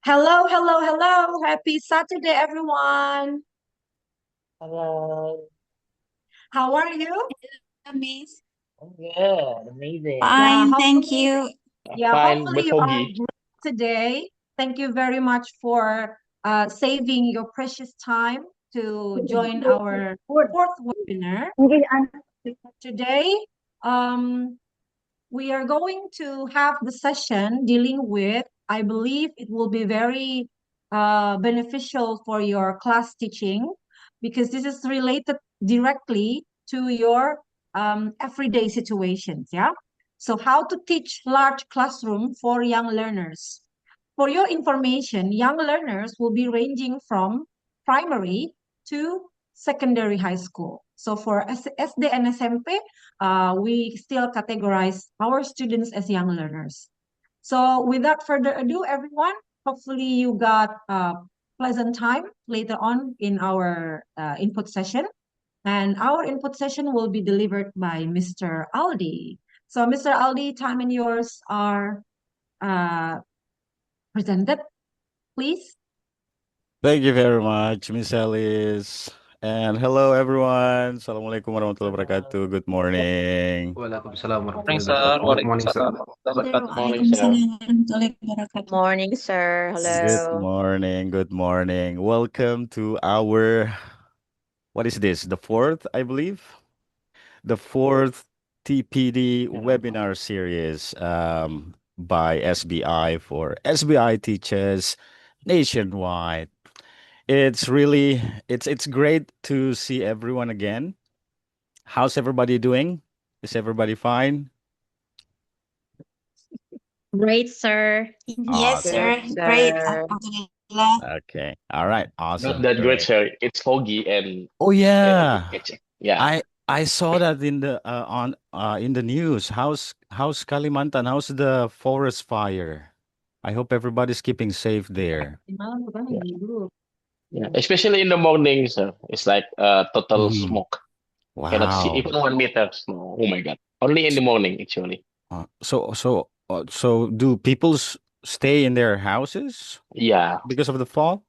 Hello, hello, hello. Happy Saturday, everyone. Hello. How are you? Miss. I'm good. Amazing. Yeah, Fine, thank hopefully, you. yeah, Fine, hopefully but you are foggy. great today. Thank you very much for saving your precious time to join our fourth webinar. Today, um, we are going to have the session dealing with, I believe it will be very beneficial for your class teaching because this is related directly to your everyday situations. Yeah. So, how to teach large classroom for young learners. For your information, young learners will be ranging from primary to secondary high school. So for SD and SMP, we still categorize our students as young learners. So without further ado, everyone, hopefully you got a pleasant time later on in our input session. And our input session will be delivered by Mr. Aldi. So Mr. Aldi, time and yours are uh, presented, please. Thank you very much, Miss Alice. And hello, everyone. Assalamualaikum warahmatullahi wabarakatuh. Good morning. Waalaikumsalam Morning, warahmatullahi sir. wabarakatuh. Good morning, sir. Waalaikumsalam warahmatullahi Sir, wabarakatuh. Morning, sir. Waalaikumsalam warahmatullahi Good wabarakatuh. morning, sir. Good Hello. morning. Good morning. Welcome to our, what is this? The fourth, I believe? The fourth TPD webinar series by SBI for SBI teachers nationwide. It's great to see everyone again. How's everybody doing? Is everybody fine? Great, sir. Yes, Awesome. Good, sir. Great. sir. Alhamdulillah. Okay. All right. Not Awesome. that great, Great. sir. It's foggy and Oh yeah. catching. Yeah. I saw that in the on in the news. How's Kalimantan? How's the forest fire? I hope everybody's keeping safe there. Di malam bukan Yeah. lagi dulu. Yeah. Especially in the morning, sir. It's like total Mhm. smoke. Cannot see Wow. even 1 meter snow. Oh my God. Only in the morning, actually. So do people stay in their houses Yeah. because of the fall?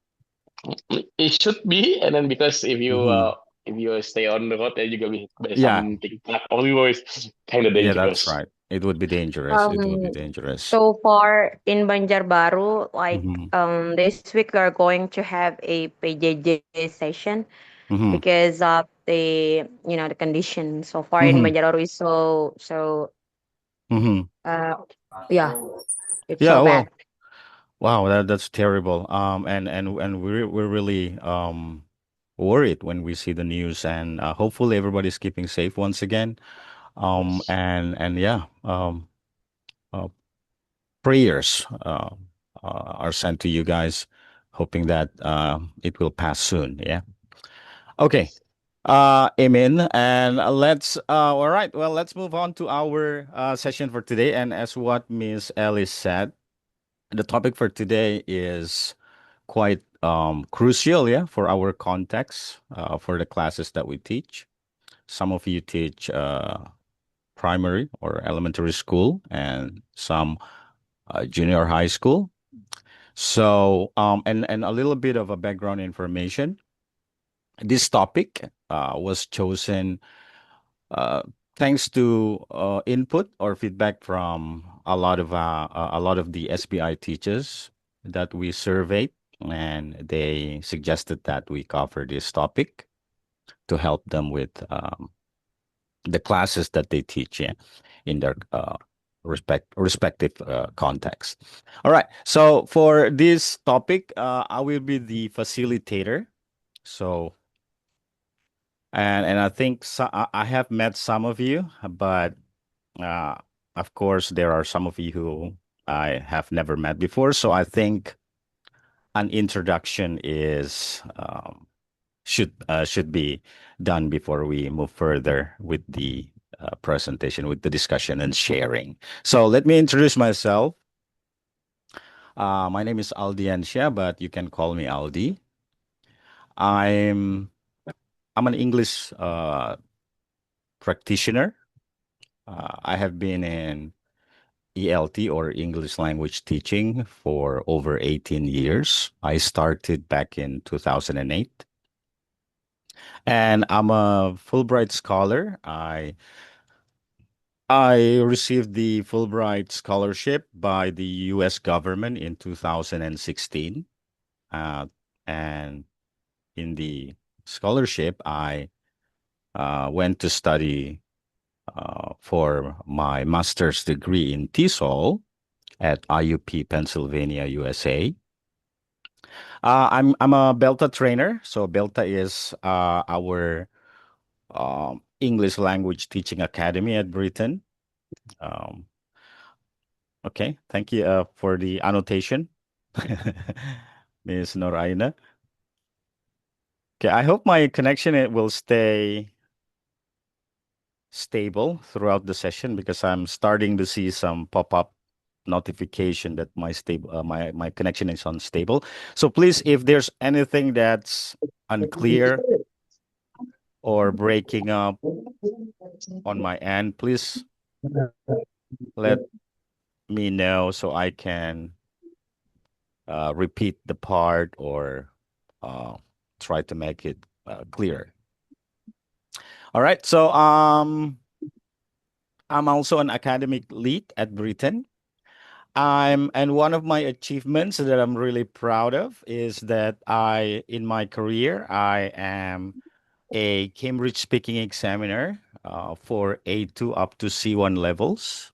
It should be, and then because Hmm. if you stay on the road, then you're gonna be hit by Yeah. something truck or it's kind of Yeah, that's dangerous. right. It would be dangerous. It would be Um, dangerous. so far in Banjarbaru, Hmm. this week we are going to have a PJJ session Hmm. because of the condition so far in Hmm. Banjarbaru is so Hmm. uh yeah, it's Yeah, so bad. well, wow, that's terrible. And we're really worried when we see the news, and hopefully everybody's keeping safe once again. And yeah, uh, prayers are sent to you guys, hoping that it will pass soon. Yeah. Okay. Amen. And all right. Well, let's move on to our session for today. And as what Miss Ellis said, the topic for today is quite crucial, yeah, for our context, for the classes that we teach. Some of you teach primary or elementary school, and some junior high school. So, and a little bit of a background information. This topic was chosen uh, thanks to input or feedback from a lot of the SBI teachers that we surveyed, and they suggested that we cover this topic to help them with the classes that they teach in their respective context. All right. So for this topic, I will be the facilitator. So and I think I have met some of you, but uh, of course there are some of you who I have never met before. So I think an introduction is should be done before we move further with the presentation, with the discussion and sharing. So let me introduce myself. My name is Aldi Ansha, but you can call me Aldi. I'm I'm an English practitioner. I have been in ELT or English language teaching for over 18 years. I started back in 2008. And I'm a Fulbright scholar. I received the Fulbright scholarship by the US government in 2016. Uh, and in the scholarship, I went to study for my master's degree in TESOL at IUP, Pennsylvania, USA. I'm a Belta trainer. So Belta is our English language teaching academy at Britain. Um, okay, thank you for the annotation, Ms. Noraina. Okay, I hope my connection it will stay stable throughout the session because I'm starting to see some pop-up notification that my connection is unstable. So please, if there's anything that's unclear or breaking up on my end, please let me know so I can repeat the part or uh, try to make it clear. All right. So I'm also an academic lead at Britain. And one of my achievements that I'm really proud of is that in my career, I am a Cambridge speaking examiner for A2 up to C1 levels.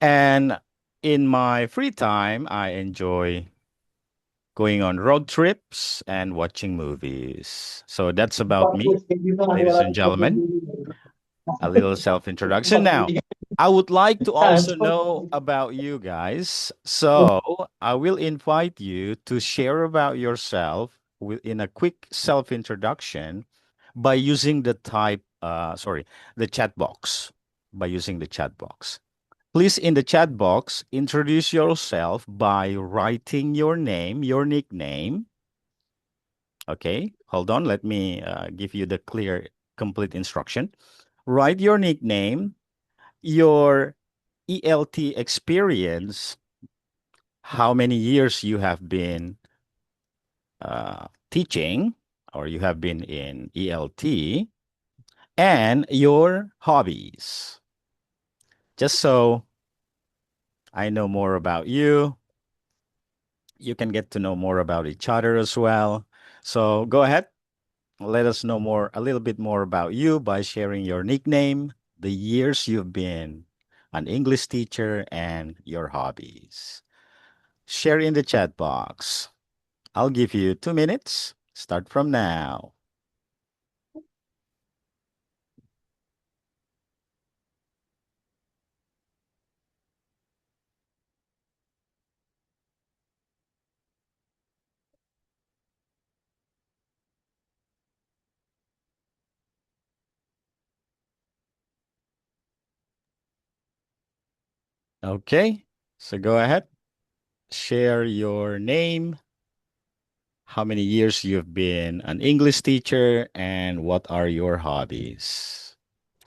And in my free time, I enjoy going on road trips and watching movies. So that's about me, ladies and gentlemen. A little self introduction. Now, I would like to also know about you guys. So I will invite you to share about yourself in a quick self introduction by using the chat box. By using the chat box. Please, in the chat box, introduce yourself by writing your name, your nickname. Okay, hold on. Let me give you the clear, complete instruction. Write your nickname, your ELT experience, how many years you have been teaching or you have been in ELT, and your hobbies. Just so I know more about you, you can get to know more about each other as well. So go ahead, let us know a little bit more about you by sharing your nickname, the years you've been an English teacher, and your hobbies. Share in the chat box. I'll give you 2 minutes. Start from now. Okay, so go ahead. Share your name, how many years you've been an English teacher, and what are your hobbies.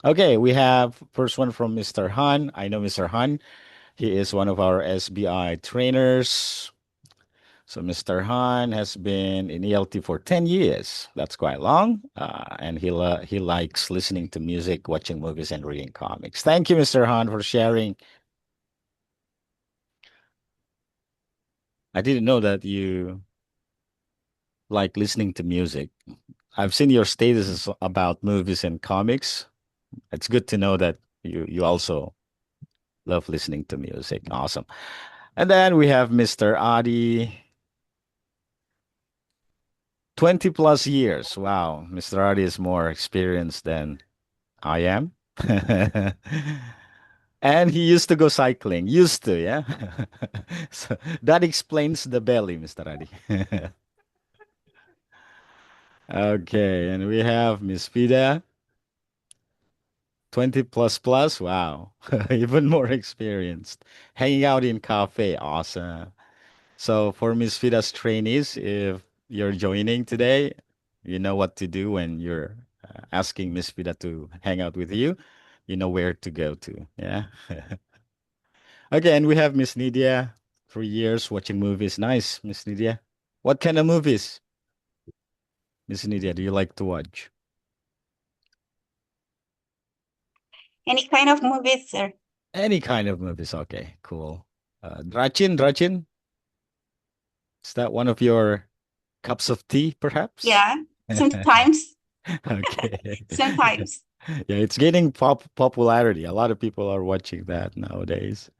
Okay, we have first one from Mr. Han. I know Mr. Han. He is one of our SBI trainers. So Mr. Han has been in ELT for 10 years. That's quite long. And he likes listening to music, watching movies, and reading comics. Thank you, Mr. Han, for sharing. I didn't know that you like listening to music. I've seen your statuses about movies and comics. It's good to know that you also love listening to music. Awesome. And then we have Mr. Adi, 20 plus years. Wow, Mr. Adi is more experienced than I am. And he used to go cycling. Used to, yeah. So that explains the belly, Mr. Adi. Okay, and we have Miss Fida, 20 plus plus. Wow. Even more experienced. Hanging out in cafe. Awesome. So for Miss Fida's trainees, if you're joining today, you know what to do when you're asking Miss Fida to hang out with you. You know where to go to. Yeah. Again, we have Miss Nidia, 3 years watching movies. Nice, Miss Nidia. What kind of movies, Miss Nidia, do you like to watch? Any kind of movies, sir? Any kind of movies. Okay, cool. Drachin, is that one of your cups of tea, perhaps? Yeah, sometimes. Okay. Sometimes. Yeah, it's gaining popularity. A lot of people are watching that nowadays.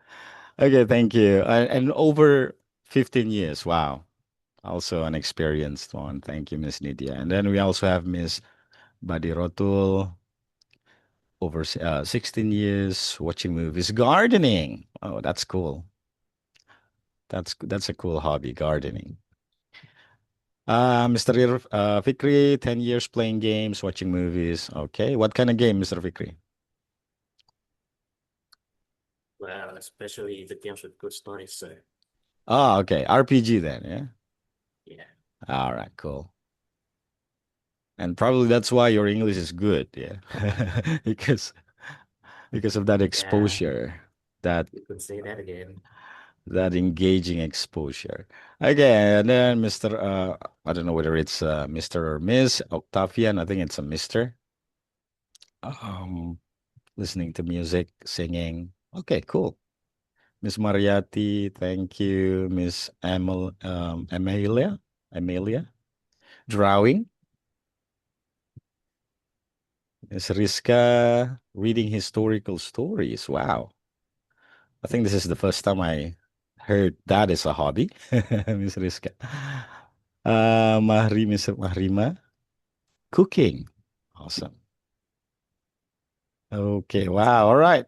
Okay, thank you. And over 15 years. Wow. Also an experienced one. Thank you, Miss Nidia. And then we also have Miss Badirotul, over 16 years watching movies, gardening. Oh, that's cool. That's a cool hobby, gardening. Mr. Fikri, 10 years playing games, watching movies. Okay. What kind of game, Mr. Fikri? Well, especially the games with good stories, sir. Oh, okay. RPG then, yeah? Yeah. All right, cool. And probably that's why your English is good, yeah. because of that exposure, that You could say that again. that engaging exposure. Okay, and then Mr. I don't know whether it's Mr. or Miss Octavian. I think it's a Mr. Um, listening to music, singing. Okay, cool. Miss Mariati, thank you. Miss Amelia, drawing. Miss Riska, reading historical stories. Wow. I think this is the first time I heard that is a hobby, Miss Riska. Miss Mahrima, cooking. Awesome. Okay, wow. All right.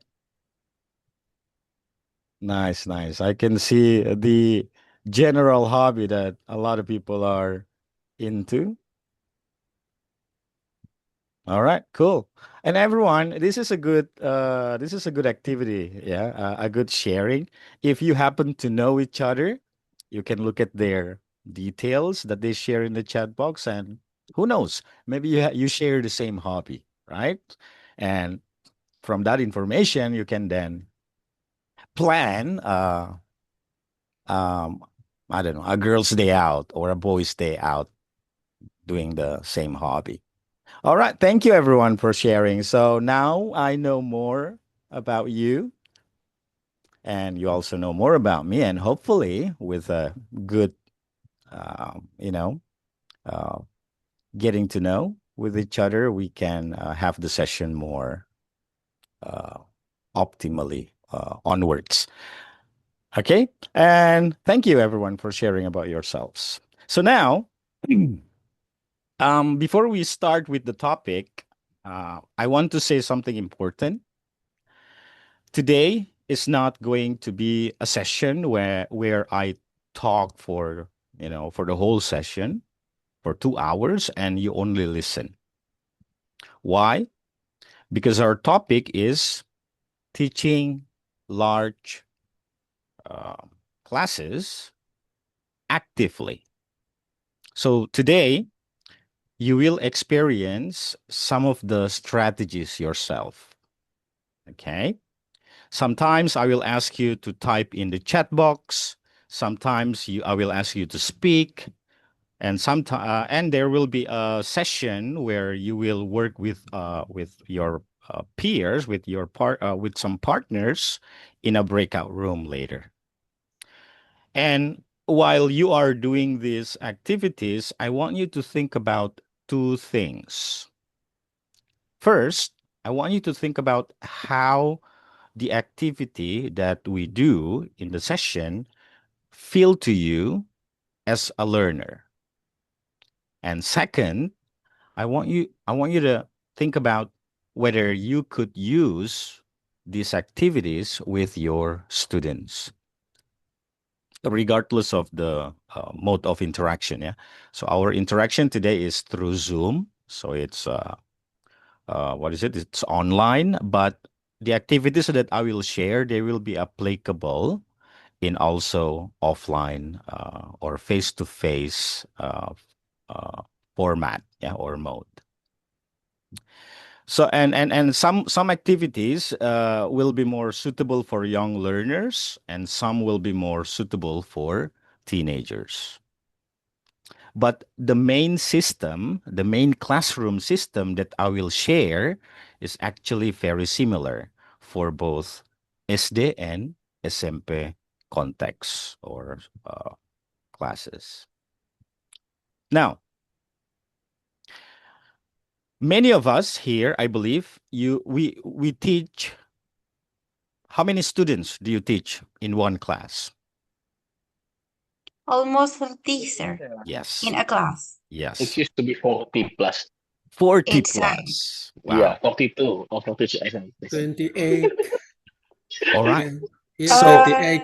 Nice, nice. I can see the general hobby that a lot of people are into. All right, cool. And everyone, this is a good activity, yeah, a good sharing. If you happen to know each other, you can look at their details that they share in the chat box, and who knows, maybe you share the same hobby, right? And from that information, you can then plan um I don't know, a girl's day out or a boy's day out doing the same hobby. All right. Thank you, everyone, for sharing. So now I know more about you, and you also know more about me. And hopefully, with a good, you know, uh, getting to know with each other, we can have the session more uh, optimally onwards. Okay. And thank you, everyone, for sharing about yourselves. So now, before we start with the topic, I want to say something important. Today is not going to be a session where I talk for, for the whole session for 2 hours and you only listen. Why? Because our topic is teaching large uh, classes actively. So today you will experience some of the strategies yourself. Okay. Sometimes I will ask you to type in the chat box. Sometimes I will ask you to speak, and and there will be a session where you will work with your peers, with some partners in a breakout room later. And while you are doing these activities, I want you to think about two things. First, I want you to think about how the activity that we do in the session feel to you as a learner. And second, I want you to think about whether you could use these activities with your students, regardless of the mode of interaction. Yeah. So our interaction today is through Zoom. So it's what is it? It's online, but the activities that I will share, they will be applicable in also offline or face-to-face uh, format, yeah, or mode. So and some activities will be more suitable for young learners, and some will be more suitable for teenagers. But the main system, the main classroom system that I will share is actually very similar for both SD and SMP contexts or classes. Now, many of us here, I believe, we teach. How many students do you teach in one class? Almost 30, sir, Yes. in a class. It Yes. used to be 40 plus. 40 Exactly. plus. Yeah, Wow. 42 or 42, I think. 28 All right. and yeah, So 38.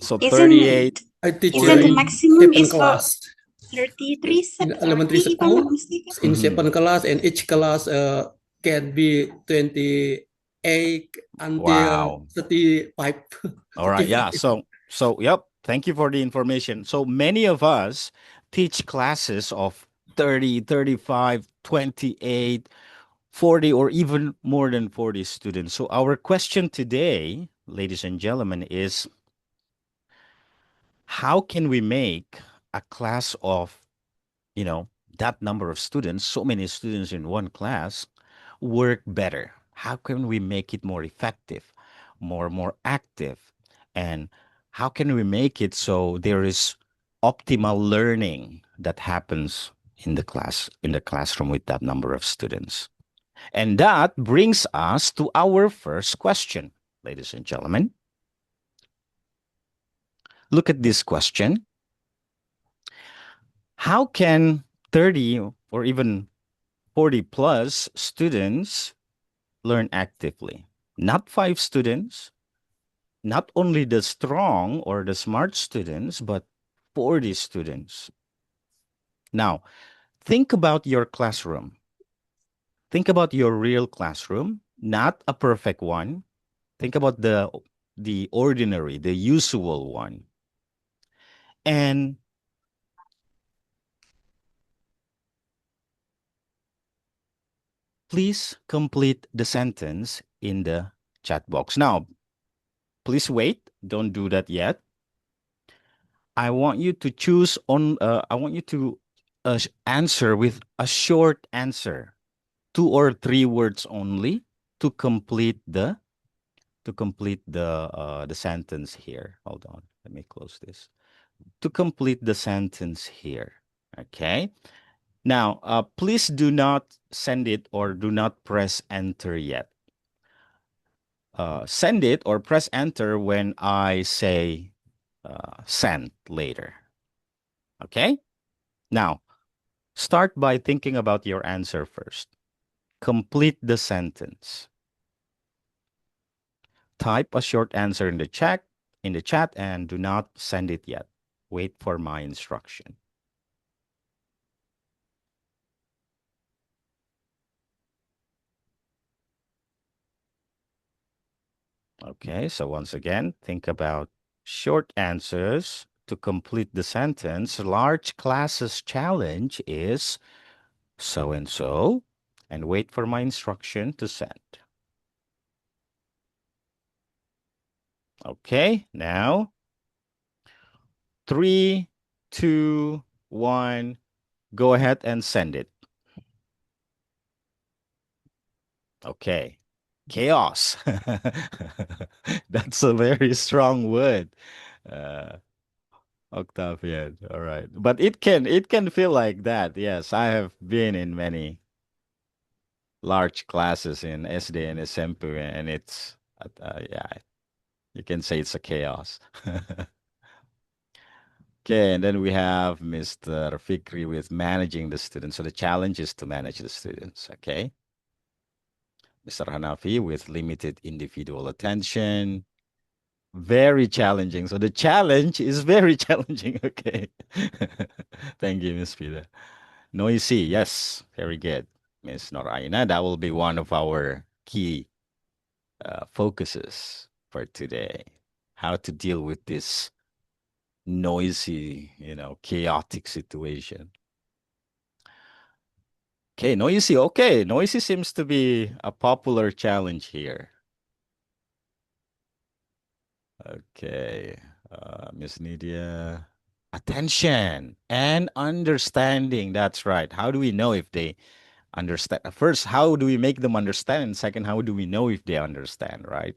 so Isn't 38. I teach isn't the in 40. maximum 7 is class 33, in 30, elementary if I'm not school. mistaken? In Mhm. 7 class, and each class can be 28 until Wow. 35. All right. Yeah. 35. So yep. Thank you for the information. So many of us teach classes of 30, 35, 28, 40, or even more than 40 students. So our question today, ladies and gentlemen, is how can we make a class of, you know, that number of students, so many students in one class, work better? How can we make it more effective, more active? And how can we make it so there is optimal learning that happens in the class, in the classroom with that number of students? And that brings us to our first question, ladies and gentlemen. Look at this question. How can 30 or even 40 plus students learn actively? Not 5 students, not only the strong or the smart students, but 40 students. Now, think about your classroom. Think about your real classroom, not a perfect one. Think about the ordinary, the usual one. And please complete the sentence in the chat box. Now, please wait. Don't do that yet. I want you to choose on. I want you to answer with a short answer, 2 or 3 words only, to complete the sentence here. Hold on. Let me close this. To complete the sentence here. Okay. Now, please do not send it or do not press enter yet. Send it or press enter when I say send later. Okay? Now, start by thinking about your answer first. Complete the sentence. Type a short answer in the chat and do not send it yet. Wait for my instruction. Okay, so once again, think about short answers to complete the sentence. Large classes challenge is so and so, and wait for my instruction to send. Okay, now 3, 2, 1, go ahead and send it. Okay, chaos. That's a very strong word. Uh, Octavian. All right. But it can feel like that. Yes, I have been in many large classes in SD and SMP, and it's yeah, you can say it's a chaos. Okay, and then we have Mr. Fikri with managing the students. So the challenge is to manage the students. Okay. Mr. Hanafi with limited individual attention. Very challenging. So the challenge is very challenging. Okay. Thank you, Miss Peter. Noisy. Yes. Very good, Miss Noraina. That will be one of our key focuses for today. How to deal with this noisy, chaotic situation. Okay, noisy. Okay, noisy seems to be a popular challenge here. Okay, Miss Nidia. Attention and understanding. That's right. How do we know if they understand? First, how do we make them understand? And second, how do we know if they understand, right?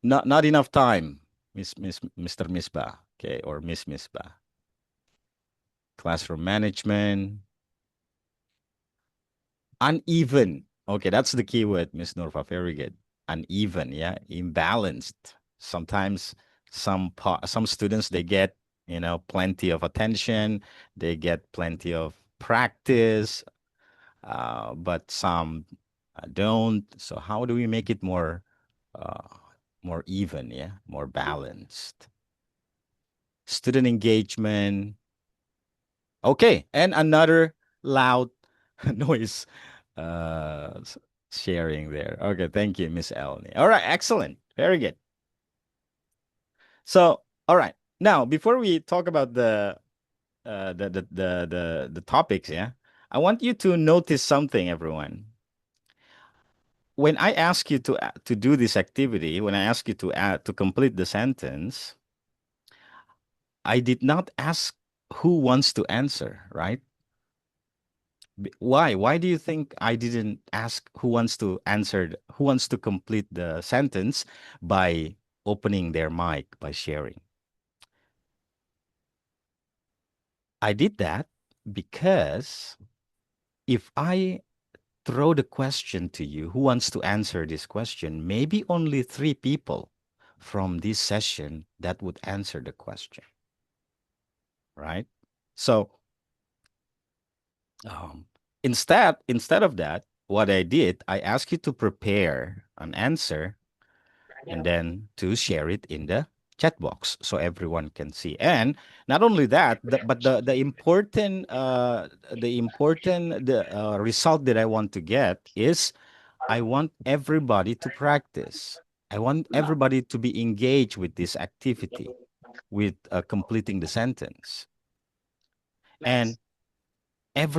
Not enough time, Mr. Misbah, okay, or Miss Misbah. Classroom management. Uneven. Okay, that's the key word, Miss Norfa. Very good. Uneven, yeah, imbalanced. Sometimes some students they get plenty of attention, they get plenty of practice, but some don't. So how do we make it uh, more even, yeah, more balanced? Student engagement. Okay, and another loud noise uh, sharing there. Okay, thank you, Miss Elney. All right, excellent. Very good. So, all right. Now, before we talk about the topics, yeah, I want you to notice something, everyone. When I ask you to do this activity, when I ask you to complete the sentence, I did not ask who wants to answer, right? Why? Why do you think I didn't ask who wants to answer, who wants to complete the sentence by opening their mic, by sharing? I did that because if I throw the question to you, who wants to answer this question, maybe only 3 people from this session that would answer the question, right? So um, instead of that, what I did, I asked you to prepare an answer and then to share it in the chat box so everyone can see. And not only that, but the result that I want to get is I want everybody to practice. I want everybody to be engaged with this activity, with completing the sentence. And I'm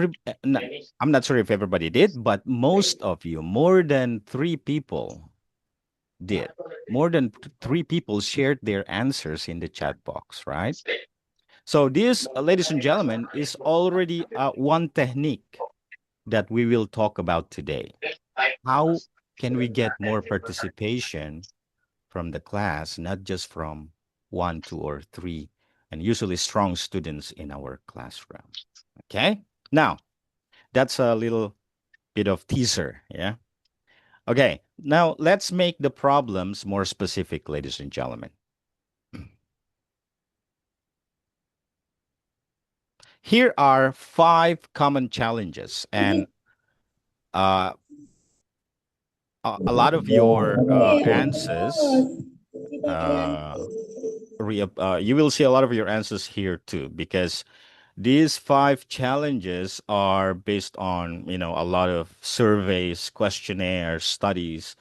not sure if everybody did, but most of you, more than 3 people did. More than 3 people shared their answers in the chat box, right? So this, ladies and gentlemen, is already one technique that we will talk about today. How can we get more participation from the class, not just from 1, 2, or 3, and usually strong students in our classroom? Okay? Now, that's a little bit of teaser, yeah? Okay, now let's make the problems more specific, ladies and gentlemen. Here are 5 common challenges, and a lot of your answers, you will see a lot of your answers here too, because these 5 challenges are based on, a lot of surveys, questionnaires, studies,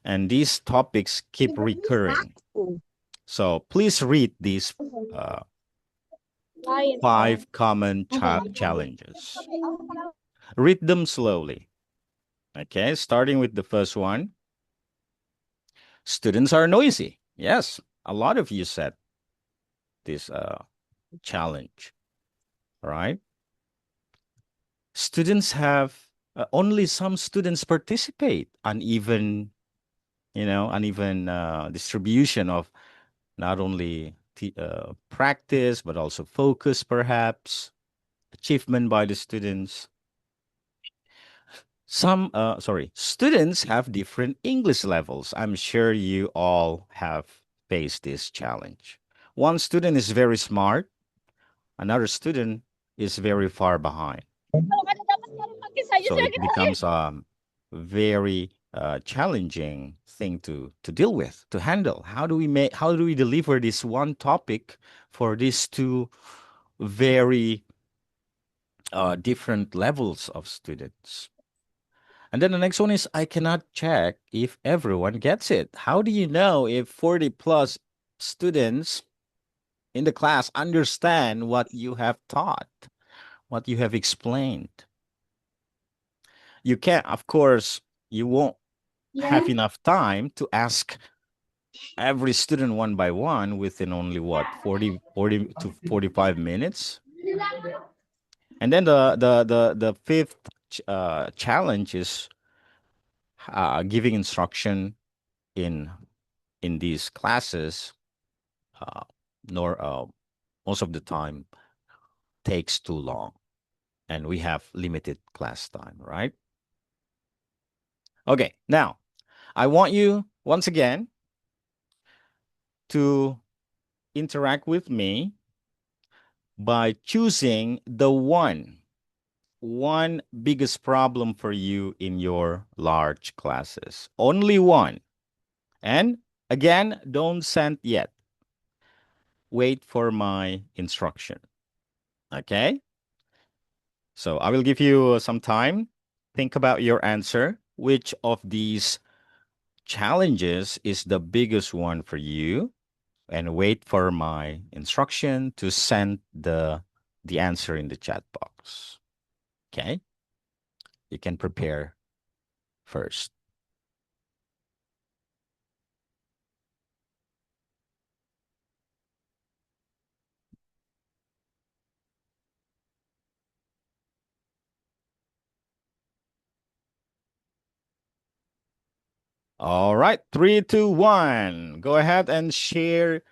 and these topics keep recurring. So please read these 5 common challenges. Read them slowly. Okay, starting with the first one. Students are noisy. Yes, a lot of you said this challenge, right? Students have only some students participate. Uneven distribution of not only practice but also focus, perhaps achievement by the students. Students have different English levels. I'm sure you all have faced this challenge. One student is very smart, another student is very far behind. So it becomes a very challenging thing to deal with, to handle. How do we deliver this one topic for these 2 very different levels of students? And then the next one is, I cannot check if everyone gets it. How do you know if 40 plus students in the class understand what you have taught? what you have explained. You can't, of course, you won't have enough time to ask every student one by one within only what, 40 to 45 minutes. And then the fifth challenge is giving instruction in these classes, nor most of the time takes too long, and we have limited class time, right? Okay, now I want you once again to interact with me by choosing the one biggest problem for you in your large classes. Only one. And again, don't send yet. Wait for my instruction. Okay? So I will give you some time. Think about your answer. Which of these challenges is the biggest one for you? And wait for my instruction to send the answer in the chat box. Okay? You can prepare first. All right, 3, 2, 1. Go ahead and share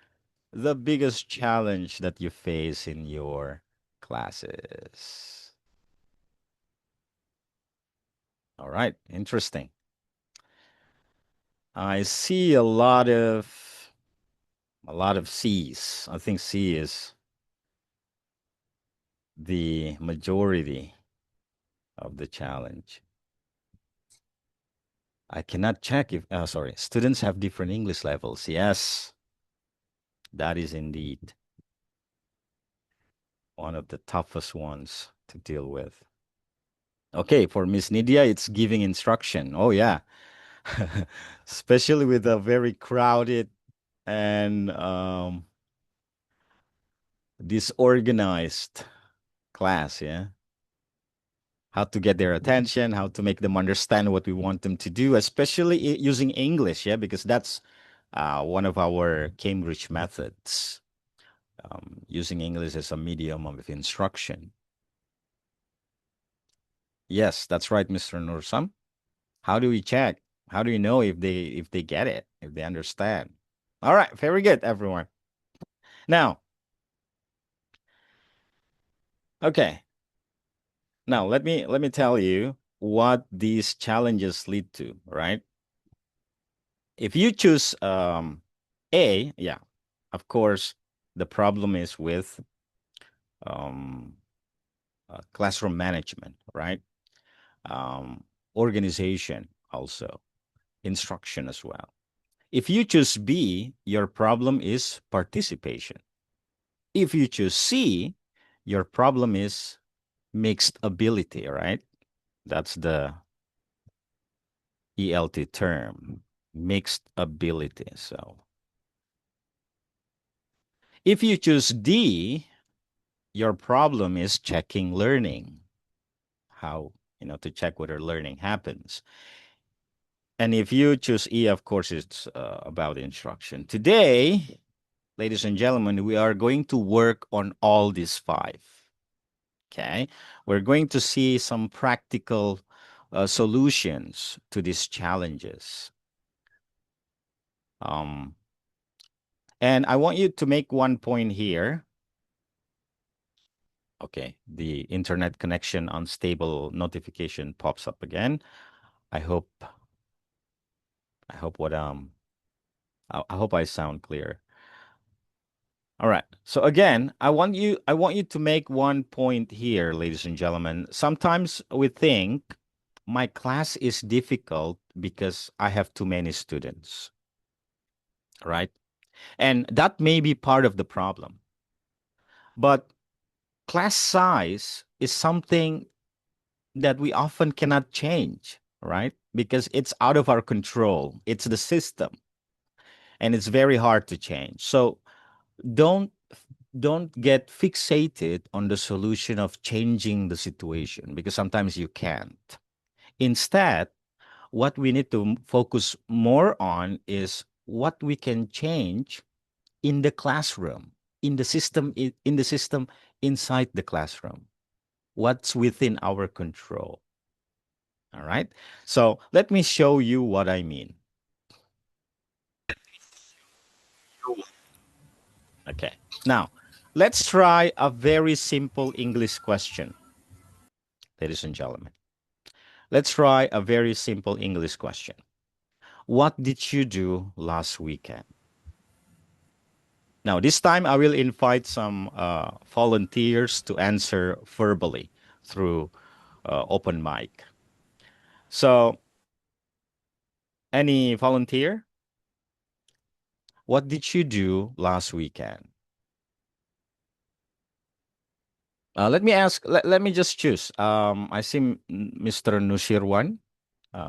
the biggest challenge that you face in your classes. All right, interesting. I see a lot of C's. I think C is the majority of the challenge. I cannot check if, sorry, students have different English levels. Yes, that is indeed one of the toughest ones to deal with. Okay, for Miss Nidia, it's giving instruction. Oh, yeah. Especially with a very crowded and disorganized class, yeah? How to get their attention, how to make them understand what we want them to do, especially using English, yeah? Because that's one of our Cambridge methods, using English as a medium of instruction. Yes, that's right, Mr. Nursam. How do we check? How do you know if they get it, if they understand? All right, very good, everyone. Now, okay. Now let me tell you what these challenges lead to, right? If you choose A, yeah, of course, the problem is with classroom management, right? Organization also, instruction as well. If you choose B, your problem is participation. If you choose C, your problem is mixed ability, right? That's the ELT term, mixed ability. So if you choose D, your problem is checking learning, how, to check whether learning happens. And if you choose E, of course, it's about instruction. Today, ladies and gentlemen, we are going to work on all these 5. Okay, we're going to see some practical solutions to these challenges. And I want you to make one point here. Okay, the internet connection unstable notification pops up again. I hope what I hope I sound clear. All right. So again, I want you to make one point here, ladies and gentlemen. Sometimes we think my class is difficult because I have too many students. Right? And that may be part of the problem. But class size is something that we often cannot change, right? Because it's out of our control. It's the system. And it's very hard to change. So don't don't get fixated on the solution of changing the situation, because sometimes you can't. Instead, what we need to focus more on is what we can change in the classroom, in the system, in the system inside the classroom. What's within our control. All right. So let me show you what I mean. Okay. Now, let's try a very simple English question, ladies and gentlemen. Let's try a very simple English question. What did you do last weekend? Now, this time I will invite some volunteers to answer verbally through open mic. So, any volunteer? What did you do last weekend? Let me ask, let me just choose. I see Mr. Nusirwan,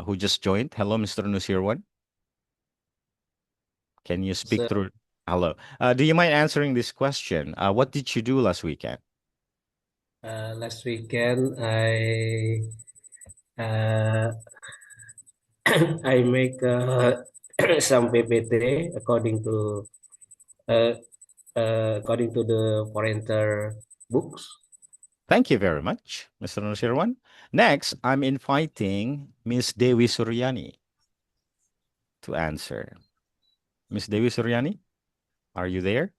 who just joined. Hello, Mr. Nusirwan. Can you speak So, through? Hello. Do you mind answering this question? What did you do last weekend? last weekend uh, I make some PPT uh, according to the parental books. Thank you very much, Mr. Nusirwan. Next, I'm inviting Miss Dewi Suryani to answer. Miss Dewi Suryani, are you there?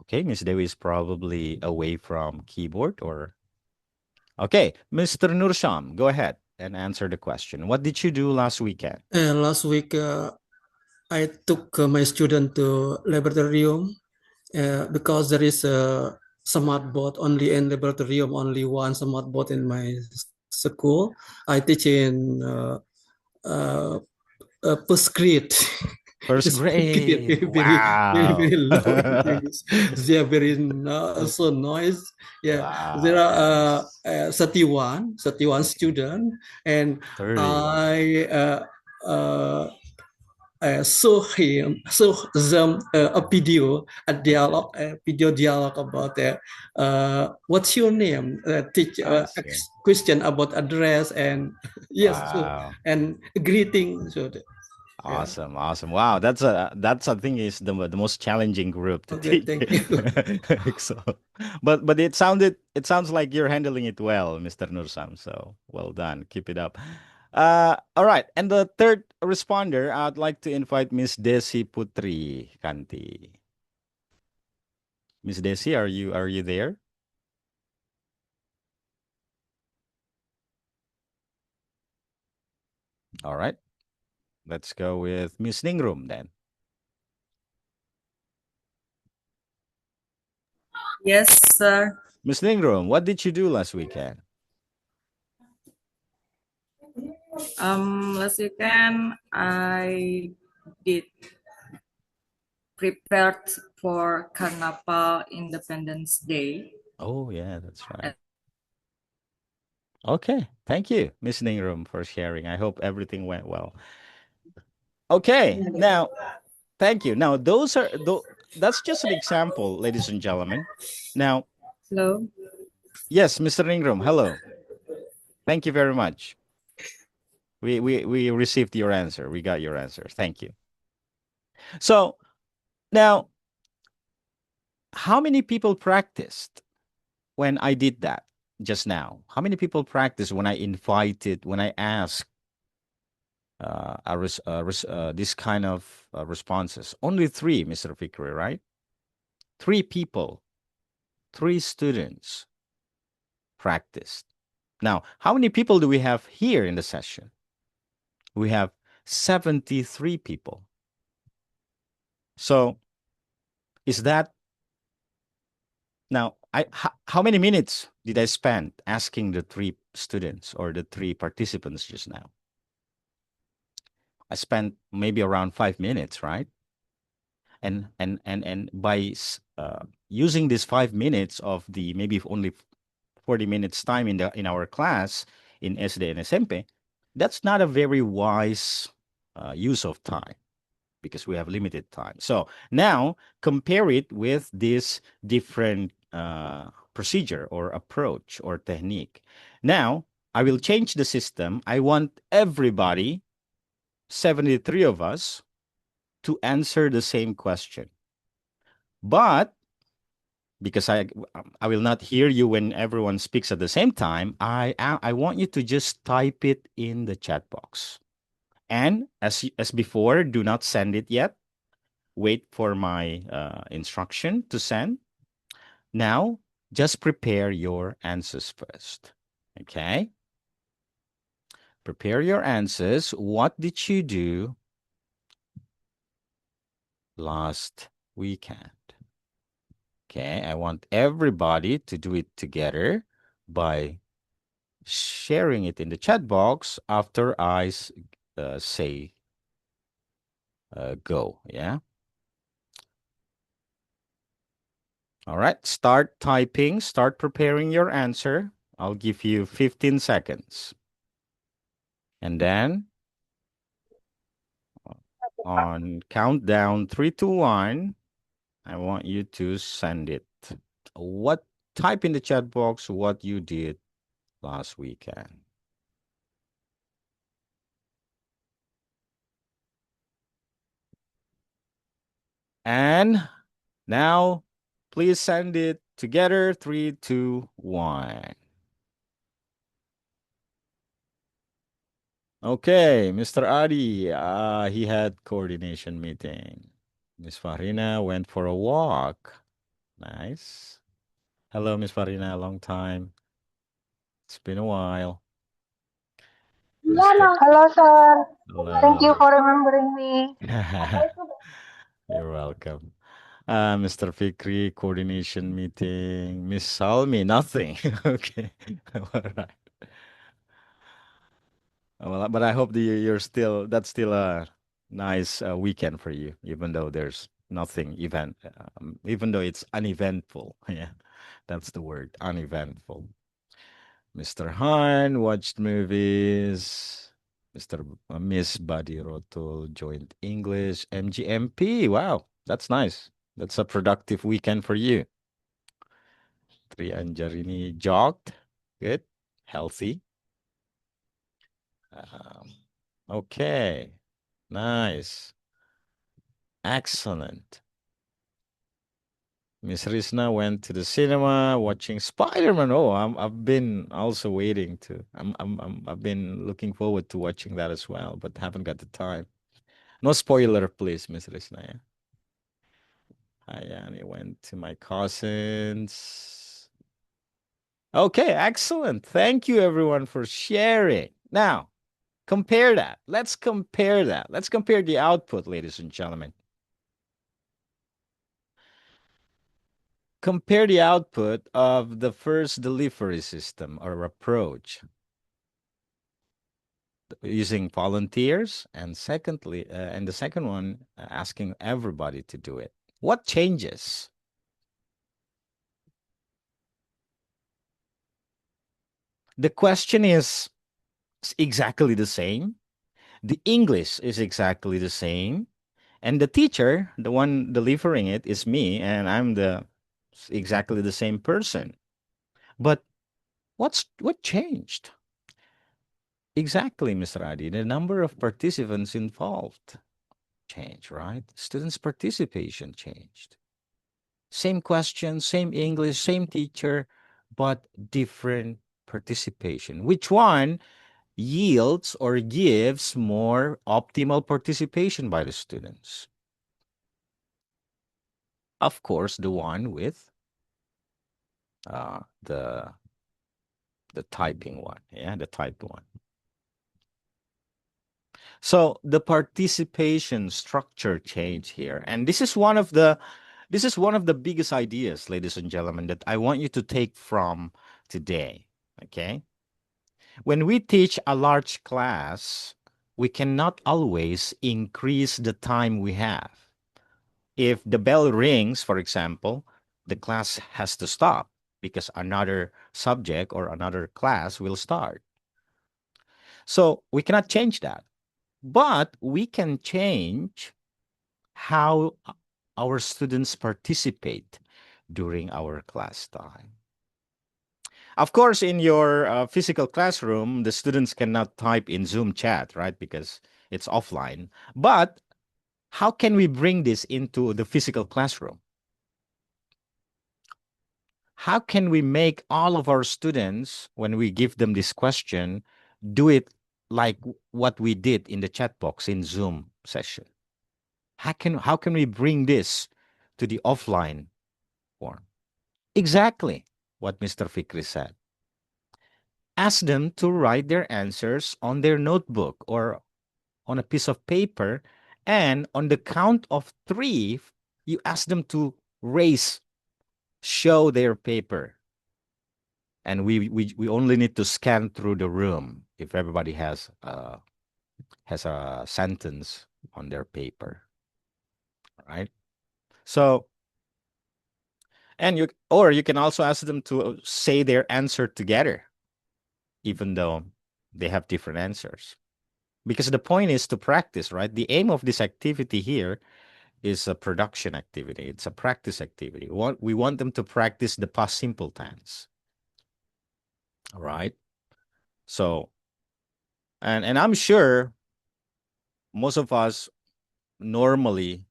Okay, Miss Dewi is probably away from keyboard or... Okay, Mr. Nursham, go ahead and answer the question. What did you do last weekend? Last week, I took my student to laboratorium because there is a smart board only in laboratorium, only one smart board in my school. I teach in first grade. First grade. Wow. Very low in English. They are very so noise. Yeah, there Wow. are 31 student, and 31. I show them a video, video dialogue about what's your name, teach I see. question about address and yes, so, Wow. and greeting. So yeah. Awesome, awesome. Wow, that's I think is the most challenging group to Okay, teach. thank you. So, but it sounds like you're handling it well, Mr. Nursam. So well done. Keep it up. All right. And the third responder, I'd like to invite Miss Desi Putri Kanti. Miss Desi, are you there? All right. Let's go with Miss Ningrum then. Yes, sir. Miss Ningrum, what did you do last weekend? Last weekend I did prepared for Carnival Independence Day. Oh, yeah, that's right. Okay. Thank you, Miss Ningrum, for sharing. I hope everything went well. Okay. Now, thank you. Now, that's just an example, ladies and gentlemen. Now, Hello. yes, Mr. Ningrum, hello. Thank you very much. We received your answer. We got your answer. Thank you. So, now, how many people practiced when I did that just now? How many people practiced when when I asked this kind of responses? Only 3, Mr. Fikri, right? 3 people, 3 students practiced. Now, how many people do we have here in the session? We have 73 people. So, is that now? How many minutes did I spend asking the 3 students or the 3 participants just now? I spent maybe around 5 minutes, right? And by using this 5 minutes of the maybe only 40 minutes time in our class in SD and SMP, that's not a very wise use of time because we have limited time. So now compare it with this different procedure or approach or technique. Now I will change the system. I want everybody, 73 of us, to answer the same question. But because I will not hear you when everyone speaks at the same time, I want you to just type it in the chat box. And as before, do not send it yet. Wait for my instruction to send. Now, just prepare your answers first. Okay? Prepare your answers. What did you do last weekend? Okay, I want everybody to do it together by sharing it in the chat box after I say go. Yeah. All right, start typing, start preparing your answer. I'll give you 15 seconds. And then on countdown 3, 2, 1, I want you to send it. Type in the chat box what you did last weekend. And now please send it together. 3, 2, 1. Okay, Mr. Adi, he had coordination meeting. Miss Farina went for a walk. Nice. Hello, Miss Farina, long time. It's been a while. Hello, sir. Thank you Hello. for remembering me. You're welcome. Mr. Fikri, coordination meeting. Miss Salmi, nothing. Okay. All right. Well, but I hope that's still a nice weekend for you, even though there's nothing even though it's uneventful. Yeah, that's the word, uneventful. Mr. Han watched movies. Miss Buddy Roto joined English. MGMP. Wow, that's nice. That's a productive weekend for you. Trianjarini jogged. Good. Healthy. Okay. Nice. Excellent. Miss Risna went to the cinema watching Spider-Man. Oh, I've been also waiting to. I've been looking forward to watching that as well, but haven't got the time. No spoiler, please, Miss Risna. Yeah. I went to my cousins. Okay, excellent. Thank you, everyone, for sharing. Now, compare that. Let's compare that. Let's compare the output, ladies and gentlemen. Compare the output of the first delivery system or approach using volunteers, and the second one asking everybody to do it. What changes? The question is exactly the same. The English is exactly the same. And the teacher, the one delivering it, is me, and I'm exactly the same person. But what changed? Exactly, Mr. Adi. The number of participants involved changed, right? Students' participation changed. Same question, same English, same teacher, but different participation. Which one yields or gives more optimal participation by the students? Of course, the one with the typing one. Yeah, the typed one. So the participation structure change here. And this is one of the biggest ideas, ladies and gentlemen, that I want you to take from today. Okay? When we teach a large class, we cannot always increase the time we have. If the bell rings, for example, the class has to stop because another subject or another class will start. So we cannot change that. but we can change how our students participate during our class time. Of course, in your physical classroom, the students cannot type in Zoom chat, right? Because it's offline. But how can we bring this into the physical classroom? How can we make all of our students, when we give them this question, do it like what we did in the chat box in Zoom session? How can we bring this to the offline form? Exactly what Mr. Fikri said. Ask them to write their answers on their notebook or on a piece of paper, and on the count of 3, you ask them to show their paper. And we only need to scan through the room if everybody has a sentence on their paper, right? So, and you can also ask them to say their answer together, even though they have different answers. Because the point is to practice, right? The aim of this activity here is a production activity. It's a practice activity. We want them to practice the past simple tense. All right. So, and I'm sure most of us normally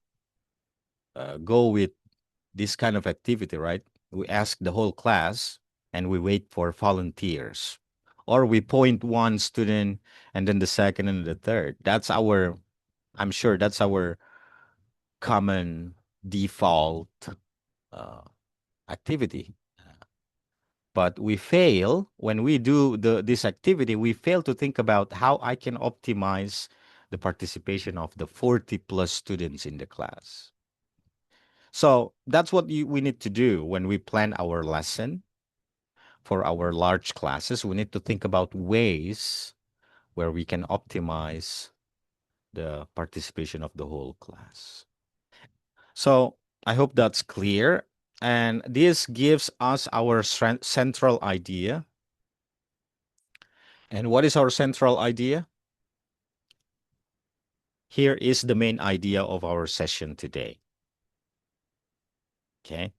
go with this kind of activity, right? We ask the whole class and we wait for volunteers. Or we point one student and then the second and the third. I'm sure that's our common default activity. But we fail when we do this activity. We fail to think about how I can optimize the participation of the 40 plus students in the class. So that's what we need to do when we plan our lesson for our large classes. We need to think about ways where we can optimize the participation of the whole class. So I hope that's clear. And this gives us our central idea. And what is our central idea? Here is the main idea of our session today. Okay.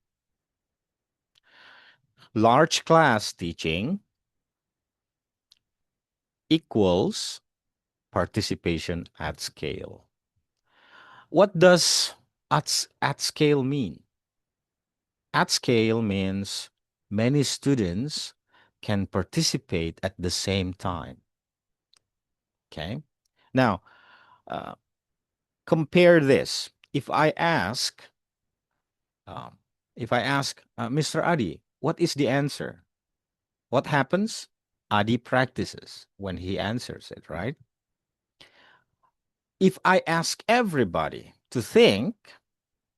Large class teaching equals participation at scale. What does at scale mean? At scale means many students can participate at the same time. Okay. Now, compare this. If I ask, Mr. Adi, what is the answer? What happens? Adi practices when he answers it, right? If I ask everybody to think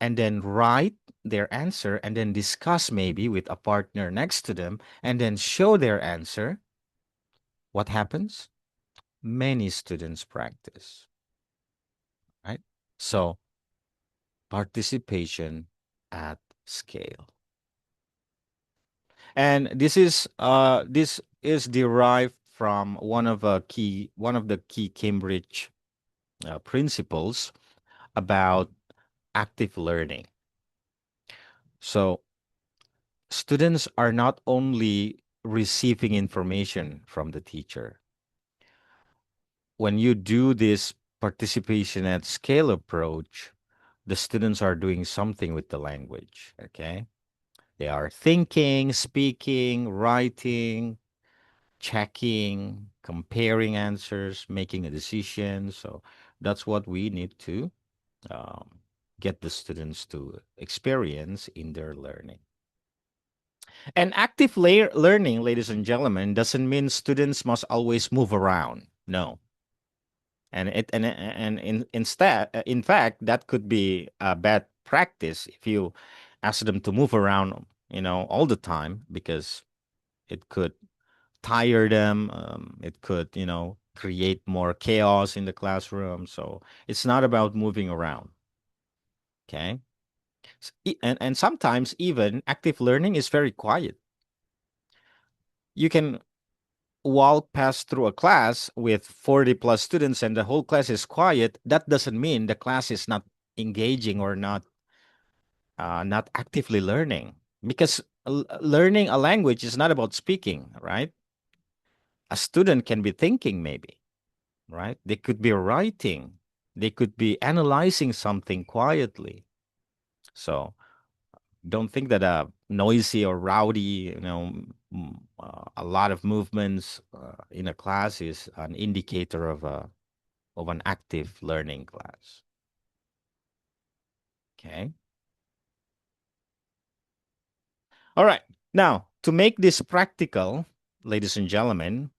and then write their answer and then discuss maybe with a partner next to them and then show their answer, what happens? Many students practice, right? So participation at scale. And this is derived from one of the key Cambridge principles about active learning. So students are not only receiving information from the teacher. When you do this participation at scale approach, the students are doing something with the language, okay? They are thinking, speaking, writing, checking, comparing answers, making a decision. So that's what we need to get the students to experience in their learning. And active learning, ladies and gentlemen, doesn't mean students must always move around. No. Instead, in fact, that could be a bad practice if you ask them to move around, all the time, because it could tire them. It could, create more chaos in the classroom. So it's not about moving around. Okay. And sometimes even active learning is very quiet. You can walk past through a class with 40 plus students and the whole class is quiet, that doesn't mean the class is not engaging or not actively learning. Because learning a language is not about speaking, right? A student can be thinking, maybe, right? They could be writing, they could be analyzing something quietly. So don't think that a noisy or rowdy, a lot of movements in a class is an indicator of an active learning class. Okay. All right. Now, to make this practical, ladies and gentlemen,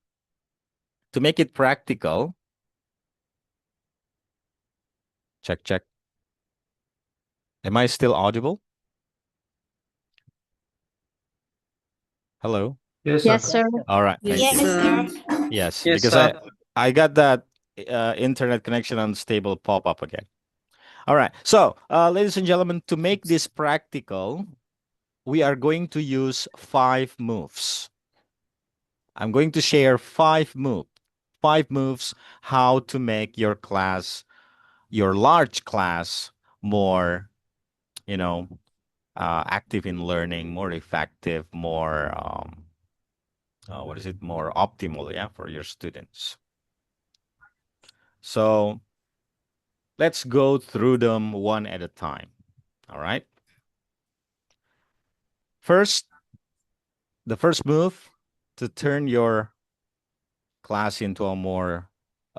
to make it practical, check, check. Am I still audible? Hello? Yes, sir. All right. Thank Yes, you. sir. Yes, Yes, because sir. I got that internet connection unstable pop up again. All right. So, ladies and gentlemen, to make this practical, we are going to use 5 moves. I'm going to share 5 moves how to make your class, your large class, more, active in learning, more effective, more, more optimal, yeah, for your students. So let's go through them one at a time. All right. First, the first move to turn your class into a more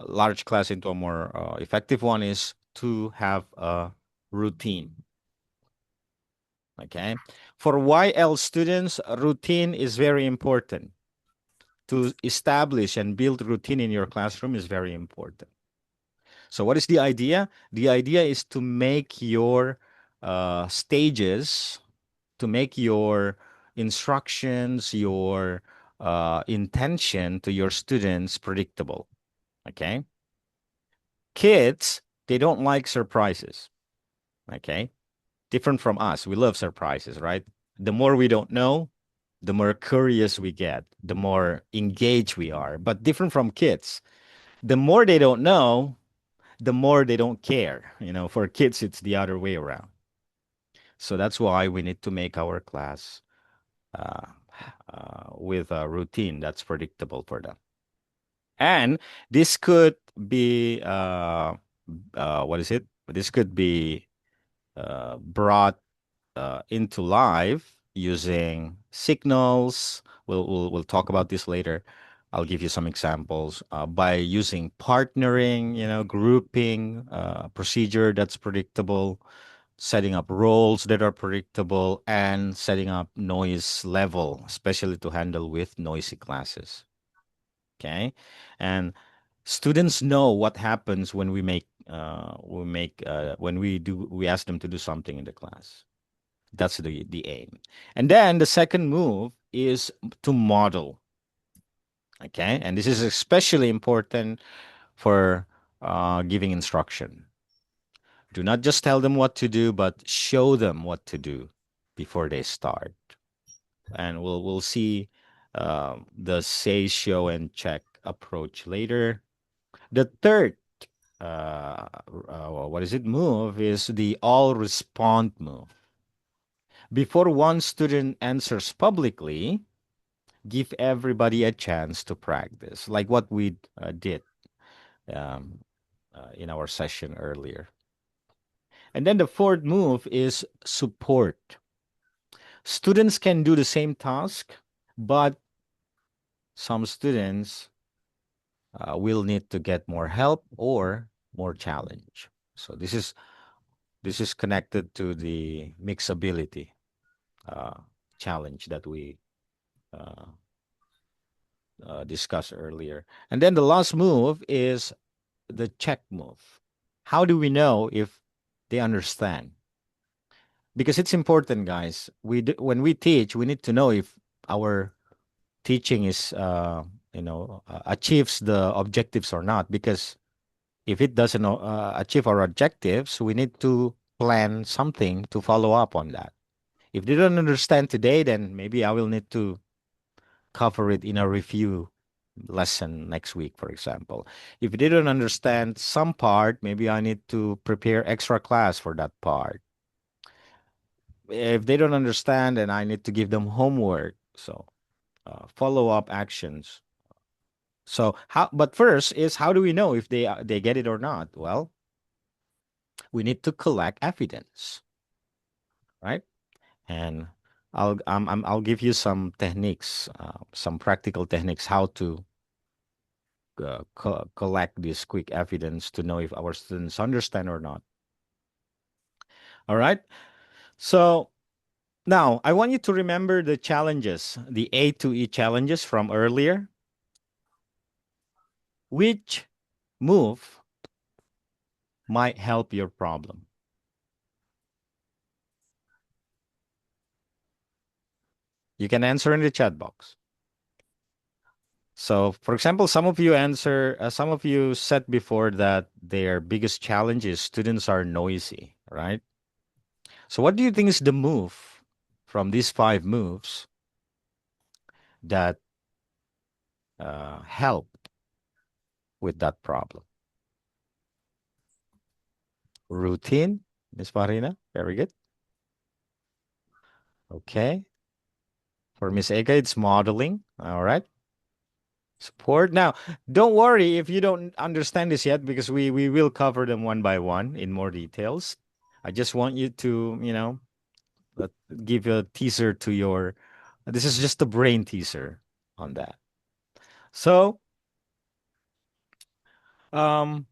large class into a more effective one is to have a routine. Okay. For YL students, routine is very important. To establish and build routine in your classroom is very important. So what is the idea? The idea is to make your stages, to make your instructions, your intention to your students predictable. Okay. Kids, they don't like surprises. Okay. Different from us. We love surprises, right? The more we don't know, the more curious we get, the more engaged we are. But different from kids, the more they don't know, the more they don't care. For kids, it's the other way around. So that's why we need to make our class with a routine that's predictable for them. And this could be, This could be brought into life using signals. We'll talk about this later. I'll give you some examples by using partnering, grouping, procedure that's predictable, setting up roles that are predictable, and setting up noise level, especially to handle with noisy classes. Okay, and students know what happens when we ask them to do something in the class. That's the aim. And then the second move is to model. Okay, and this is especially important for giving instruction. Do not just tell them what to do, but show them what to do before they start. And we'll see the say, show, and check approach later. The third move is the all respond move. Before one student answers publicly, give everybody a chance to practice, like what we did in our session earlier. And then the fourth move is support. Students can do the same task, but some students will need to get more help or more challenge. So this is connected to the mixability challenge that we discussed earlier. And then the last move is the check move. How do we know if they understand? Because it's important, guys. When we teach, we need to know if our teaching is, achieves the objectives or not. Because if it doesn't achieve our objectives, we need to plan something to follow up on that. If they don't understand today, then maybe I will need to cover it in a review lesson next week, for example. If they don't understand some part, maybe I need to prepare extra class for that part. If they don't understand, then I need to give them homework. So follow-up actions. So but first is, how do we know if they get it or not? Well, we need to collect evidence, right? And I'll give you some techniques, some practical techniques, how to collect this quick evidence to know if our students understand or not. All right. So now I want you to remember the challenges, the A to E challenges from earlier. Which move might help your problem? You can answer in the chat box. So, for example, some of you said before that their biggest challenge is students are noisy, right? So, what do you think is the move from these 5 moves that help with that problem? Routine, Miss Farina, very good. Okay. For Miss Eka, it's modeling. All right. Support. Now, don't worry if you don't understand this yet, because we will cover them one by one in more details. I just want you to, give a teaser to your, this is just a brain teaser on that. So, um,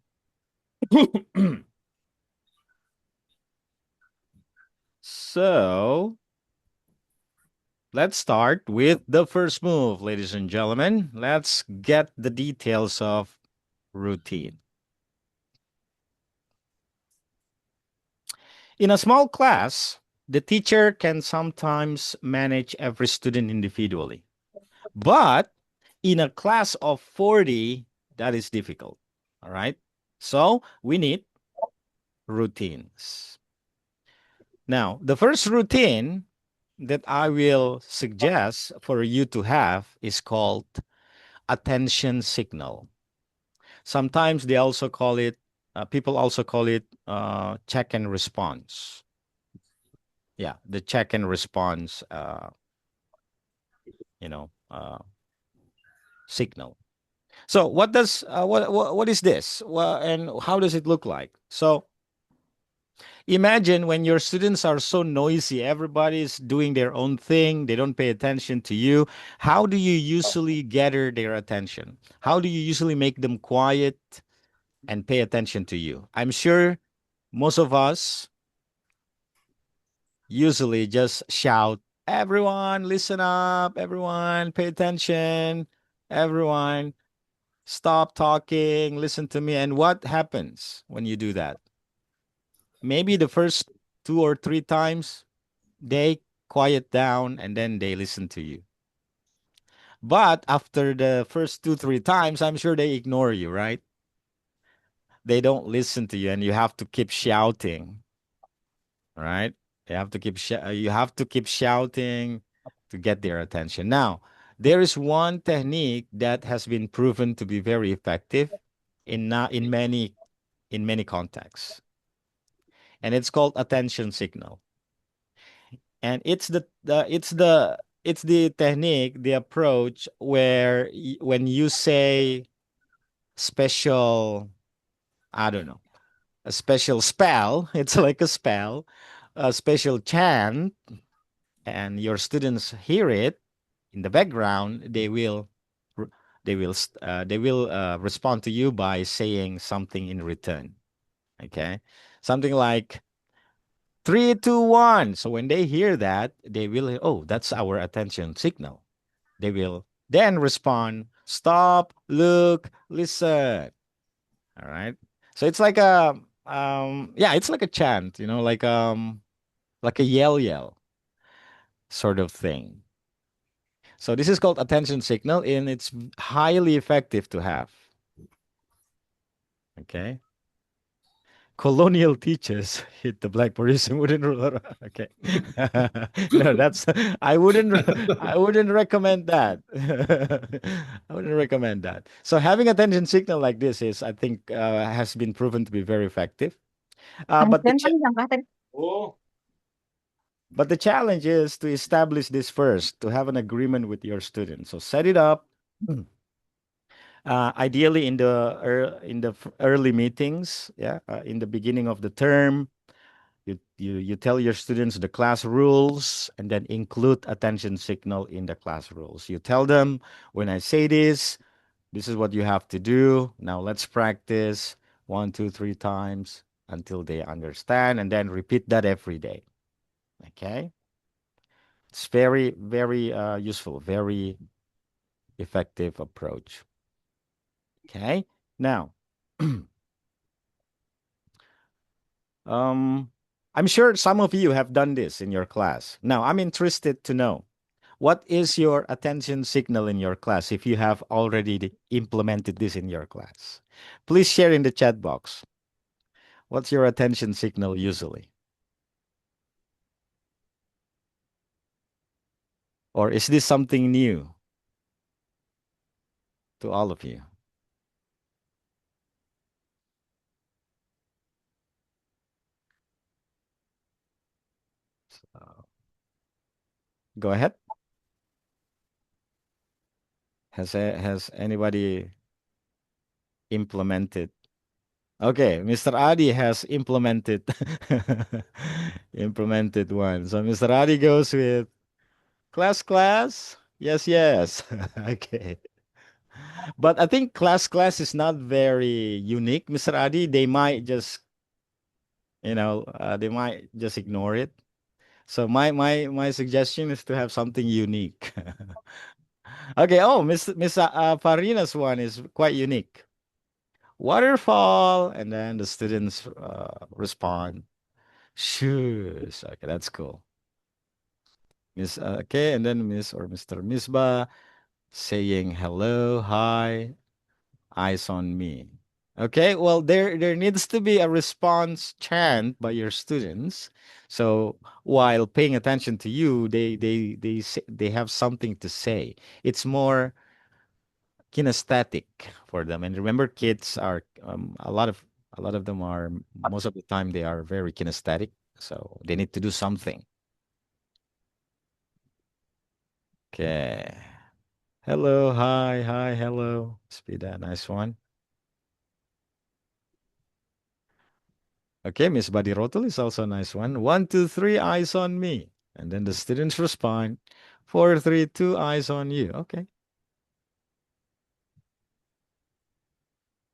so let's start with the first move, ladies and gentlemen. Let's get the details of routine. In a small class, the teacher can sometimes manage every student individually. But in a class of 40, that is difficult. All right. So we need routines. Now, the first routine that I will suggest for you to have is called attention signal. Sometimes they also call it, people also call it check and response. Yeah, the check and response, signal. So what does what is this? Well, and how does it look like? So imagine when your students are so noisy, everybody's doing their own thing, they don't pay attention to you. How do you usually gather their attention? How do you usually make them quiet and pay attention to you? I'm sure most of us usually just shout, "Everyone, listen up. Everyone, pay attention. Everyone, stop talking. Listen to me." And what happens when you do that? Maybe the first 2 or 3 times they quiet down and then they listen to you. But after the first 2, 3 times, I'm sure they ignore you, right? They don't listen to you, and you have to keep shouting, right? You have to keep shouting to get their attention. Now, there is one technique that has been proven to be very effective in many contexts, and it's called attention signal. And it's the technique, the approach where when you say special, I don't know, a special spell, it's like a spell, a special chant, and your students hear it in the background, they will respond to you by saying something in return. Okay, something like 3, 2, 1. So when they hear that, they will, oh, that's our attention signal. They will then respond, stop, look, listen. All right. So it's like it's like a chant, like a yell sort of thing. So this is called attention signal, and it's highly effective to have. Okay. colonial teachers hit the blackboard using wooden ruler. Okay. No, that's I wouldn't recommend that. I wouldn't recommend that. So having attention signal like this is, I think, has been proven to be very effective. But the but the challenge is to establish this first, to have an agreement with your students. So set it up. Ideally in the early meetings, yeah, in the beginning of the term, you tell your students the class rules and then include attention signal in the class rules. You tell them, when I say this is what you have to do. Now let's practice 1, 2, 3 times until they understand, and then repeat that every day. Okay. It's very, very useful, very effective approach. Okay. Now, I'm sure some of you have done this in your class. Now, I'm interested to know, what is your attention signal in your class if you have already implemented this in your class? Please share in the chat box. What's your attention signal usually? Or is this something new to all of you? Go ahead. Has anybody implemented? Okay, Mr. Adi has implemented implemented one. So Mr. Adi goes with class. Yes, yes. Okay. But I think class is not very unique, Mr. Adi. They might just, they might just ignore it. So my suggestion is to have something unique. Okay. Oh, Miss Farina's one is quite unique. Waterfall, and then the students respond. Shoes. Okay, that's cool. Okay, and then Miss or Mr. Misbah saying hello, hi, eyes on me. Okay, well, there needs to be a response chant by your students. So while paying attention to you, they have something to say. It's more kinesthetic for them. And remember, kids are a lot of them are, most of the time they are very kinesthetic. So they need to do something. Okay. Hello, hi, hello. Speed that, nice one. Okay, Miss Badirotul is also a nice one. 1, 2, 3, eyes on me. And then the students respond. 4, 3, 2, eyes on you. Okay.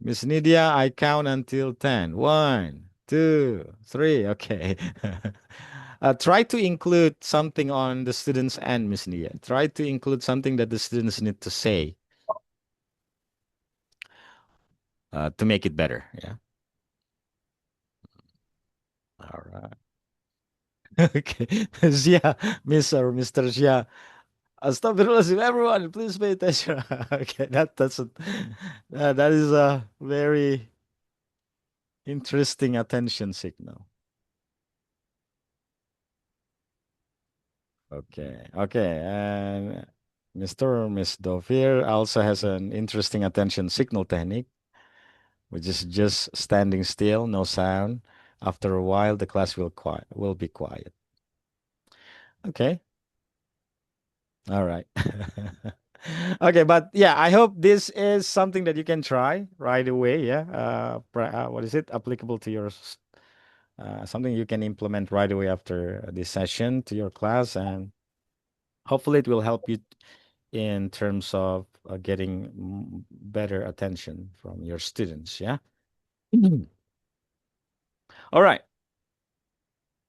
Miss Nidia, I count until 10. 1, 2, 3. Okay. Try to include something on the students and Miss Nidia. Try to include something that the students need to say to make it better. Yeah. All right. Okay. Zia, Miss or Mr. Zia. Astaghfirullahaladzim, everyone, please pay attention. Okay, that is a very interesting attention signal. Okay, and Mr. or Miss Dovir also has an interesting attention signal technique, which is just standing still, no sound. After a while, the class will be quiet. Okay. All right. Okay, but yeah, I hope this is something that you can try right away. Yeah. What is it? Applicable to your something you can implement right away after this session to your class, and hopefully it will help you in terms of getting better attention from your students. Yeah. All right.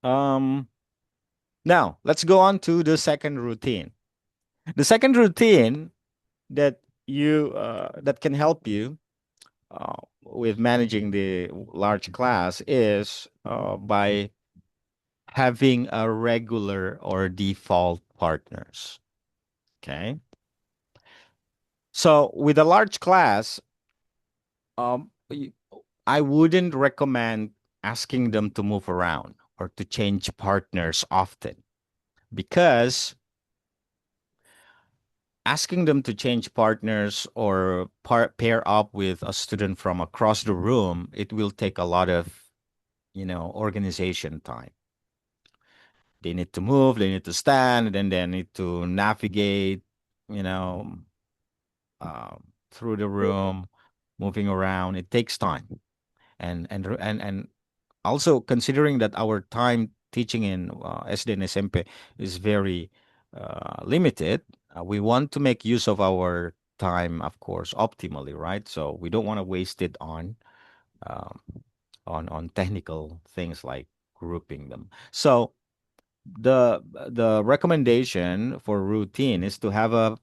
Now let's go on to the second routine. The second routine that that can help you with managing the large class is by having a regular or default partners. Okay. So with a large class, I wouldn't recommend asking them to move around or to change partners often, because asking them to change partners or pair up with a student from across the room, it will take a lot of, organization time. They need to move, they need to stand, and then they need to navigate, you know, through the room, moving around. It takes time, and also considering that our time teaching in SD and SMP is very limited. We want to make use of our time, of course, optimally, right? So we don't want to waste it um, on technical things like grouping them. So the recommendation for routine is to have a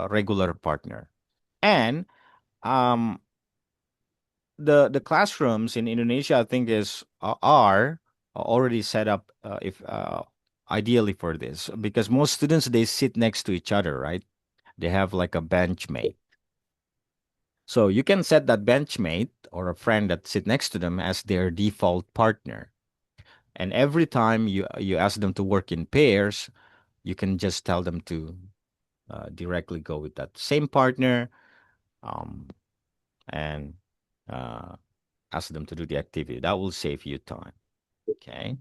regular partner, and um, the classrooms in Indonesia, I think, are already set up, if ideally for this, because most students, they sit next to each other, right? They have like a benchmate. So you can set that benchmate or a friend that sit next to them as their default partner. And every time you ask them to work in pairs, you can just tell them to directly go with that same partner, um, and uh, ask them to do the activity. That will save you time. Okay.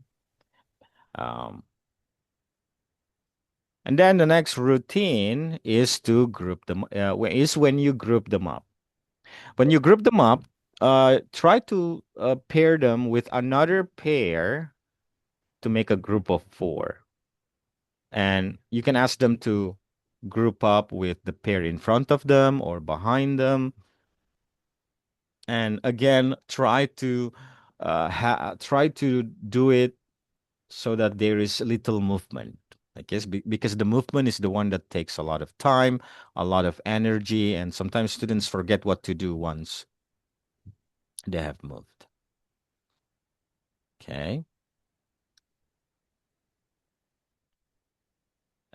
Um, and then the next routine is to group them. Is when you group them up. When you group them up, try to pair them with another pair to make a group of four. And you can ask them to group up with the pair in front of them or behind them. And again, try to do it so that there is little movement. I guess because the movement is the one that takes a lot of time, a lot of energy, and sometimes students forget what to do once they have moved. Okay.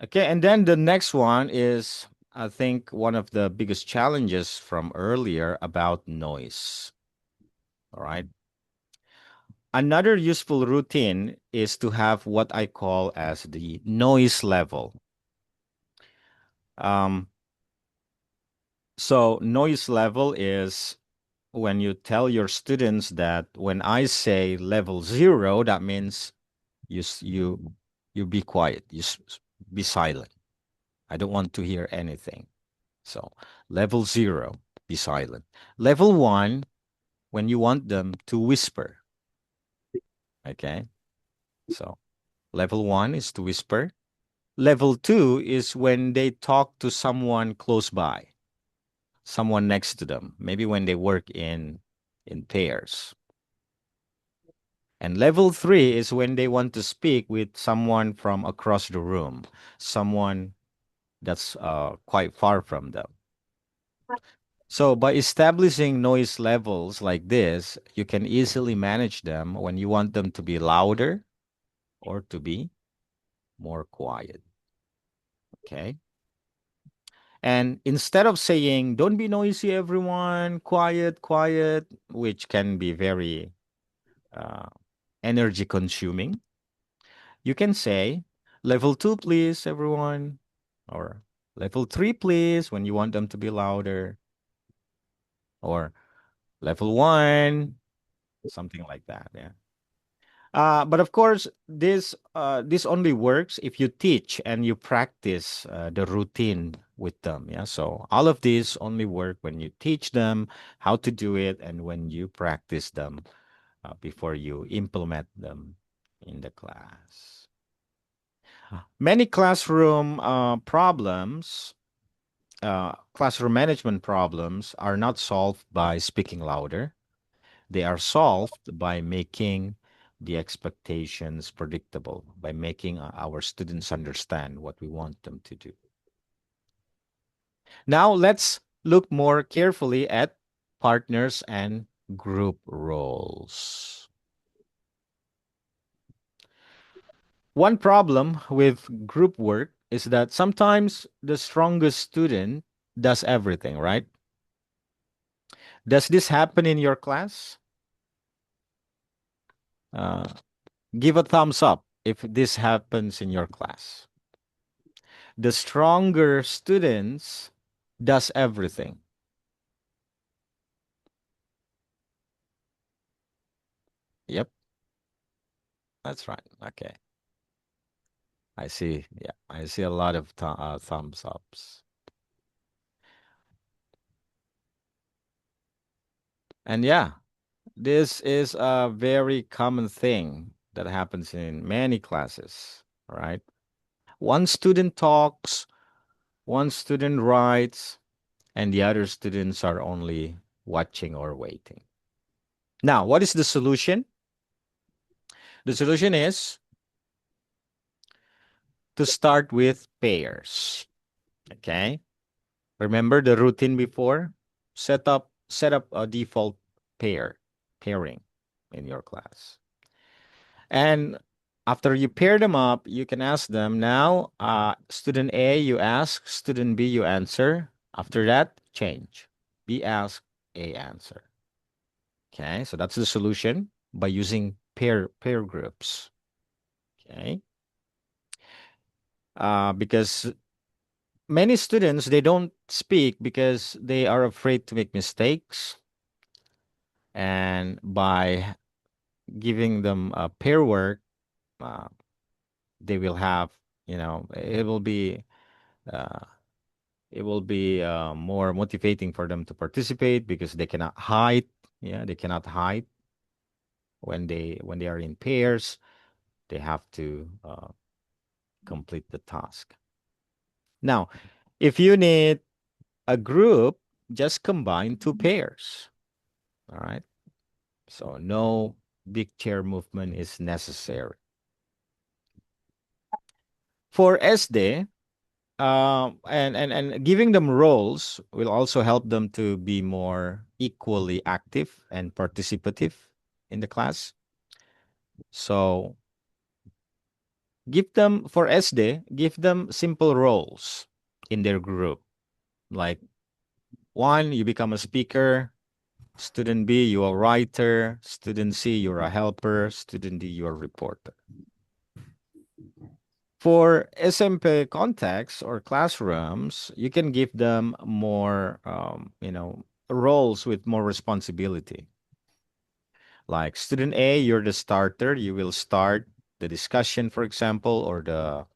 Okay, and then the next one is, I think, one of the biggest challenges from earlier about noise. All right. Another useful routine is to have what I call as the noise level. Um, so noise level is when you tell your students that when I say level 0, that means you be quiet, be silent. I don't want to hear anything. So level 0, be silent. Level 1, when you want them to whisper. Okay. So level 1 is to whisper. Level 2 is when they talk to someone close by, someone next to them, maybe when they work in pairs. And level 3 is when they want to speak with someone from across the room, someone that's quite far from them. So by establishing noise levels like this, you can easily manage them when you want them to be louder or to be more quiet. Okay. And instead of saying, don't be noisy, everyone, quiet, quiet, which can be very uh, energy consuming, you can say, level 2, please, everyone, or level 3, please, when you want them to be louder, or level 1, something like that. Yeah. But of course, this only works if you teach and you practice the routine with them. Yeah. So all of these only work when you teach them how to do it and when you practice them before you implement them in the class. Many classroom management problems are not solved by speaking louder. They are solved by making the expectations predictable, by making our students understand what we want them to do. Now, let's look more carefully at partners and group roles. One problem with group work is that sometimes the strongest student does everything, right? Does this happen in your class? Uh, give a thumbs up if this happens in your class. The stronger students does everything. Yep, that's right. Okay. I see. Yeah, I see a lot of thumbs ups. And yeah, this is a very common thing that happens in many classes, all right? One student talks, one student writes, and the other students are only watching or waiting. Now, what is the solution? The solution is to start with pairs. Okay? Remember the routine before? Set up a default pairing in your class. And after you pair them up, you can ask them now, student A, you ask, student B, you answer. After that, change. B ask, A answer. Okay, so that's the solution by using pair groups. Okay. Because many students, they don't speak because they are afraid to make mistakes. And by giving them pair work, uh, they will have, uh, it will be more motivating for them to participate because they cannot hide. Yeah, they cannot hide when they are in pairs. They have to complete the task. Now, if you need a group, just combine two pairs. All right. So no big chair movement is necessary. For SD, and giving them roles will also help them to be more equally active and participative in the class. So for SD, give them simple roles in their group. Like one, you become a speaker. Student B, you're a writer. Student C, you're a helper. Student D, you're a reporter. For SMP contexts or classrooms, you can give them more, roles with more responsibility. Like student A, you're the starter. You will start the discussion, for example, or the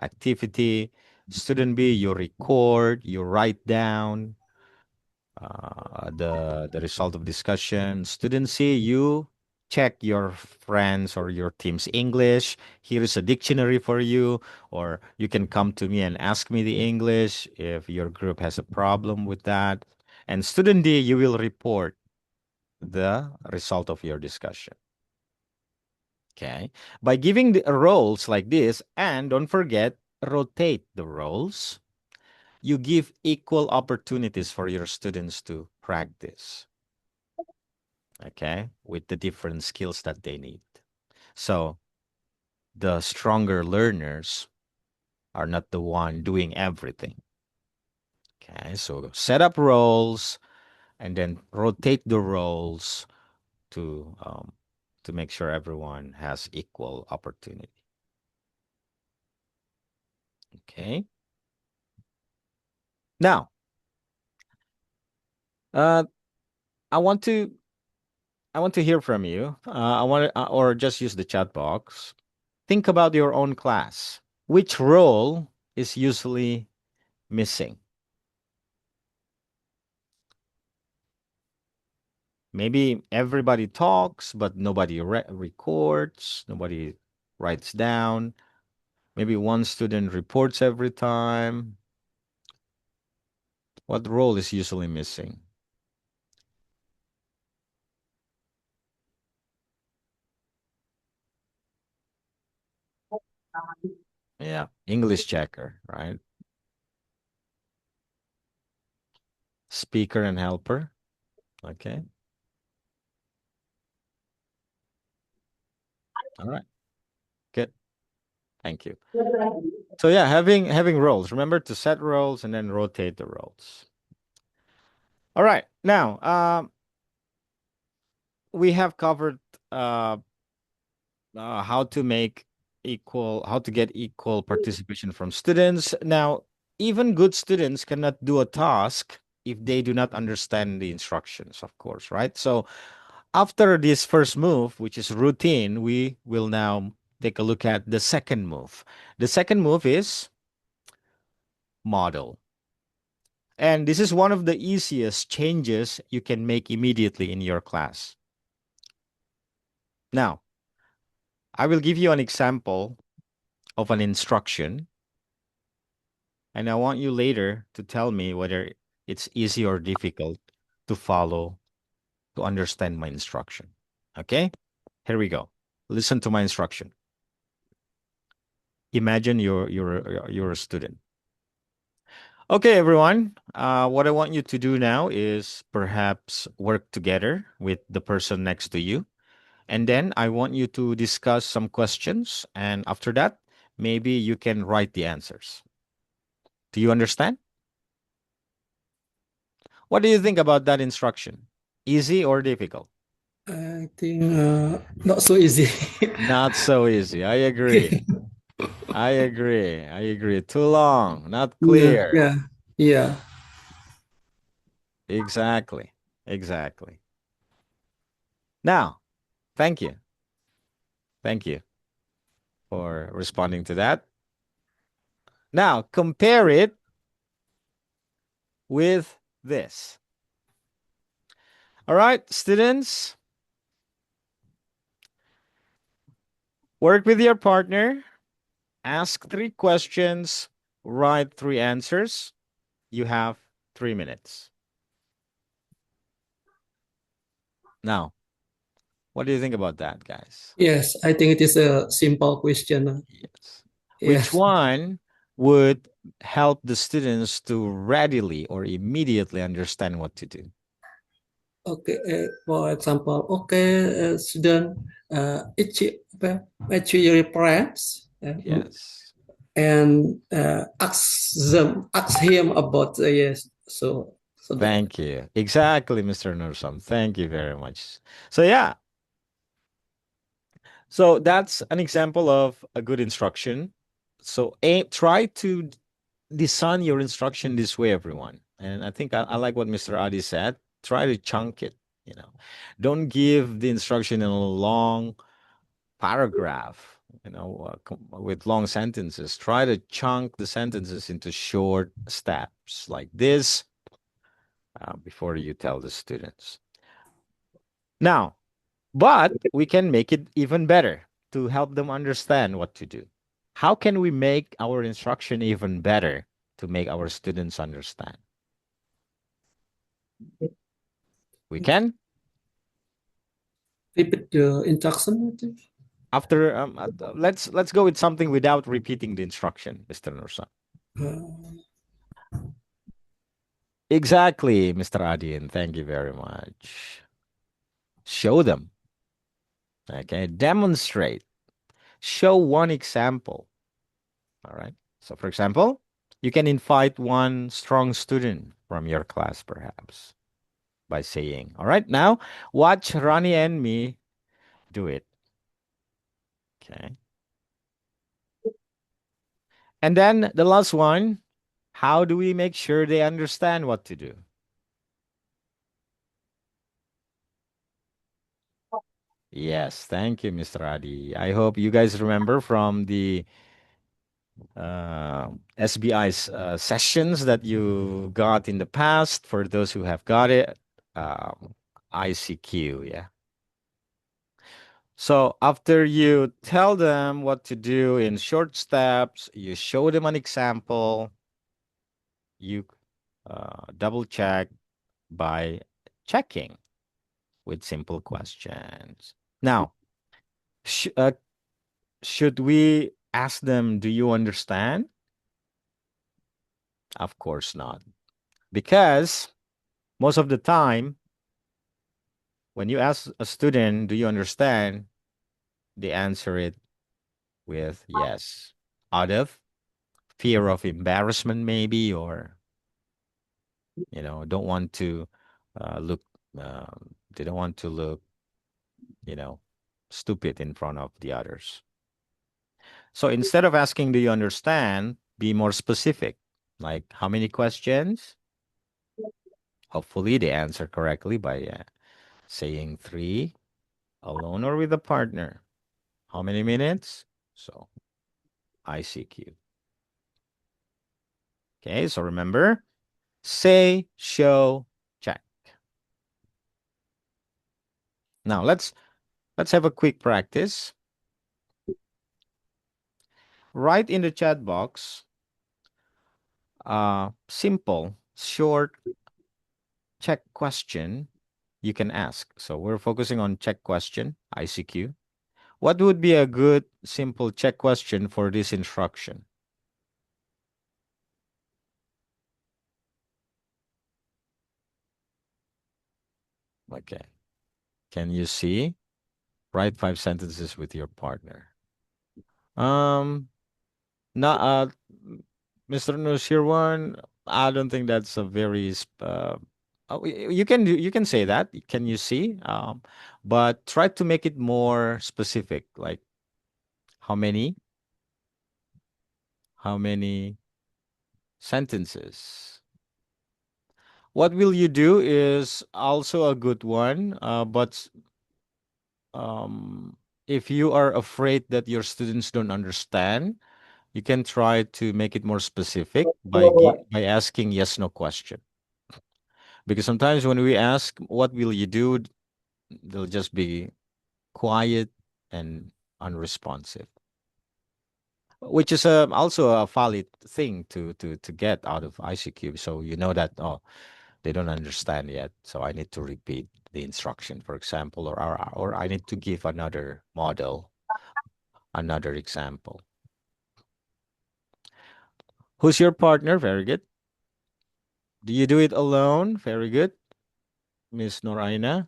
activity. Student B, you record, you write down the result of discussion. Student C, you check your friends or your team's English. Here is a dictionary for you, or you can come to me and ask me the English if your group has a problem with that. And student D, you will report the result of your discussion. Okay. By giving the roles like this, and don't forget, rotate the roles, you give equal opportunities for your students to practice. Okay, with the different skills that they need. So the stronger learners are not the one doing everything. Okay, so set up roles and then rotate the roles to make sure everyone has equal opportunity. Okay. Now, I want to hear from you. I want to, or just use the chat box. Think about your own class. Which role is usually missing? Maybe everybody talks, but nobody records, nobody writes down. Maybe one student reports every time. What role is usually missing? Yeah, English checker, right? Speaker and helper. Okay. All right. Good. Thank you. So yeah, having roles. Remember to set roles and then rotate the roles. All right. Now, we have covered how to make how to get equal participation from students. Now, even good students cannot do a task if they do not understand the instructions, of course, right? So after this first move, which is routine, we will now take a look at the second move. The second move is model. And this is one of the easiest changes you can make immediately in your class. Now, I will give you an example of an instruction, and I want you later to tell me whether it's easy or difficult to follow, to understand my instruction. Okay? Here we go. Listen to my instruction. Imagine you're a student. Okay, everyone. What I want you to do now is perhaps work together with the person next to you. And then I want you to discuss some questions. And after that, maybe you can write the answers. Do you understand? What do you think about that instruction? Easy or difficult? I think not so easy. Not so easy. I agree. I agree. I agree. Too long, not Yeah, clear. yeah, yeah. Exactly. Exactly. Now, thank you. Thank you for responding to that. Now, compare it with this. All right, students, work with your partner, ask 3 questions, write 3 answers. You have 3 minutes. Now, what do you think about that, guys? Yes, I think it is a simple question. Yes. Which Yes. one would help the students to readily or immediately understand what to do? Okay, for example, okay, student, each your parents, Yes. and ask him about yes. So that, Thank you. Exactly, Mr. Nursam. Thank you very much. So yeah. So that's an example of a good instruction. So try to design your instruction this way, everyone. And I think I like what Mr. Adi said. Try to chunk it, you know. Don't give the instruction in a long paragraph, with long sentences. Try to chunk the sentences into short steps like this before you tell the students. Now, but we can make it even better to help them understand what to do. How can we make our instruction even better to make our students understand? We can. repeat the instruction. I think. After let's go with something without repeating the instruction, Mr. Nursa. Exactly, Mr. Adin. Thank you very much. Show them. Okay, demonstrate. Show one example. All right. So, for example, you can invite one strong student from your class, perhaps, by saying, all right, now watch Ronnie and me do it. Okay. And then the last one, how do we make sure they understand what to do? Yes, thank you, Mr. Adi. I hope you guys remember from the SBI's sessions that you got in the past. For those who have got it, ICQ, yeah. So after you tell them what to do in short steps, you show them an example, you double check by checking with simple questions. Now, should we ask them, do you understand? Of course not. Because most of the time, when you ask a student, do you understand? They answer it with yes, out of fear of embarrassment, maybe, or, don't want to look, they don't want to look, you know, stupid in front of the others. So instead of asking, do you understand? Be more specific. Like, how many questions? Hopefully, they answer correctly by saying 3, alone or with a partner. How many minutes? So, ICQ. Okay, so remember, say, show, check. Now, let's have a quick practice. Write in the chat box, simple, short, check question you can ask. So we're focusing on check question, ICQ. What would be a good, simple check question for this instruction? Okay. Can you see? Write 5 sentences with your partner. Not Mr. Nushirwan, I don't think that's a very you can say that. Can you see? But try to make it more specific. Like how many sentences? What will you do is also a good one. But if you are afraid that your students don't understand, you can try to make it more specific by asking yes no question. Because sometimes when we ask what will you do, they'll just be quiet and unresponsive, which is also a valid thing to get out of ICQ. So you know that, oh, they don't understand yet, so I need to repeat the instruction, for example, or I need to give another model, another example. Who's your partner? Very good. Do you do it alone? Very good, Miss Noraina.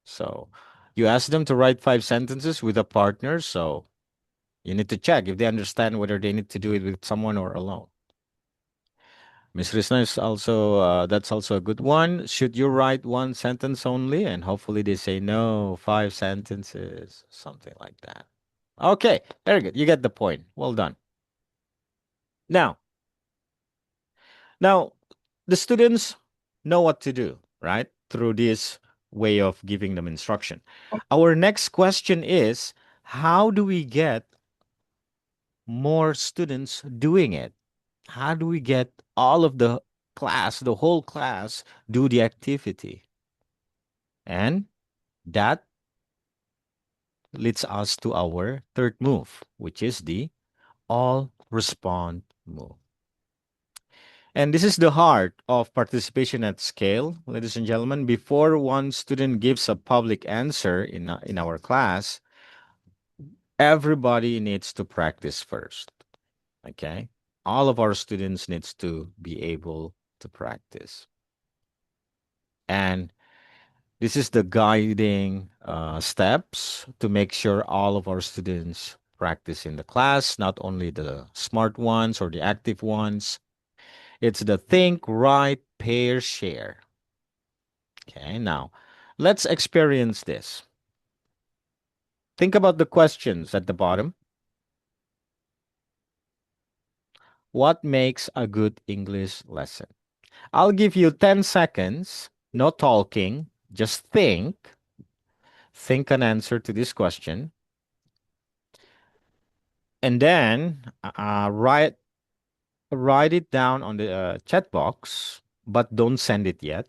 So you ask them to write 5 sentences with a partner. So you need to check if they understand whether they need to do it with someone or alone. Miss Krishna is also, that's also a good one. Should you write 1 sentence only? And hopefully they say no, 5 sentences, something like that. Okay, very good. You get the point. Well done. Now, the students know what to do, right? Through this way of giving them instruction. Our next question is, how do we get more students doing it? How do we get all of the class, the whole class, do the activity? And that leads us to our third move, which is the all respond move. And this is the heart of participation at scale, ladies and gentlemen. Before one student gives a public answer in our class, everybody needs to practice first. Okay? All of our students needs to be able to practice. And this is the guiding steps to make sure all of our students practice in the class, not only the smart ones or the active ones. It's the think, write, pair, share. Okay, now let's experience this. Think about the questions at the bottom. What makes a good English lesson? I'll give you 10 seconds, no talking, just think. Think an answer to this question. And then write it down on the chat box, but don't send it yet.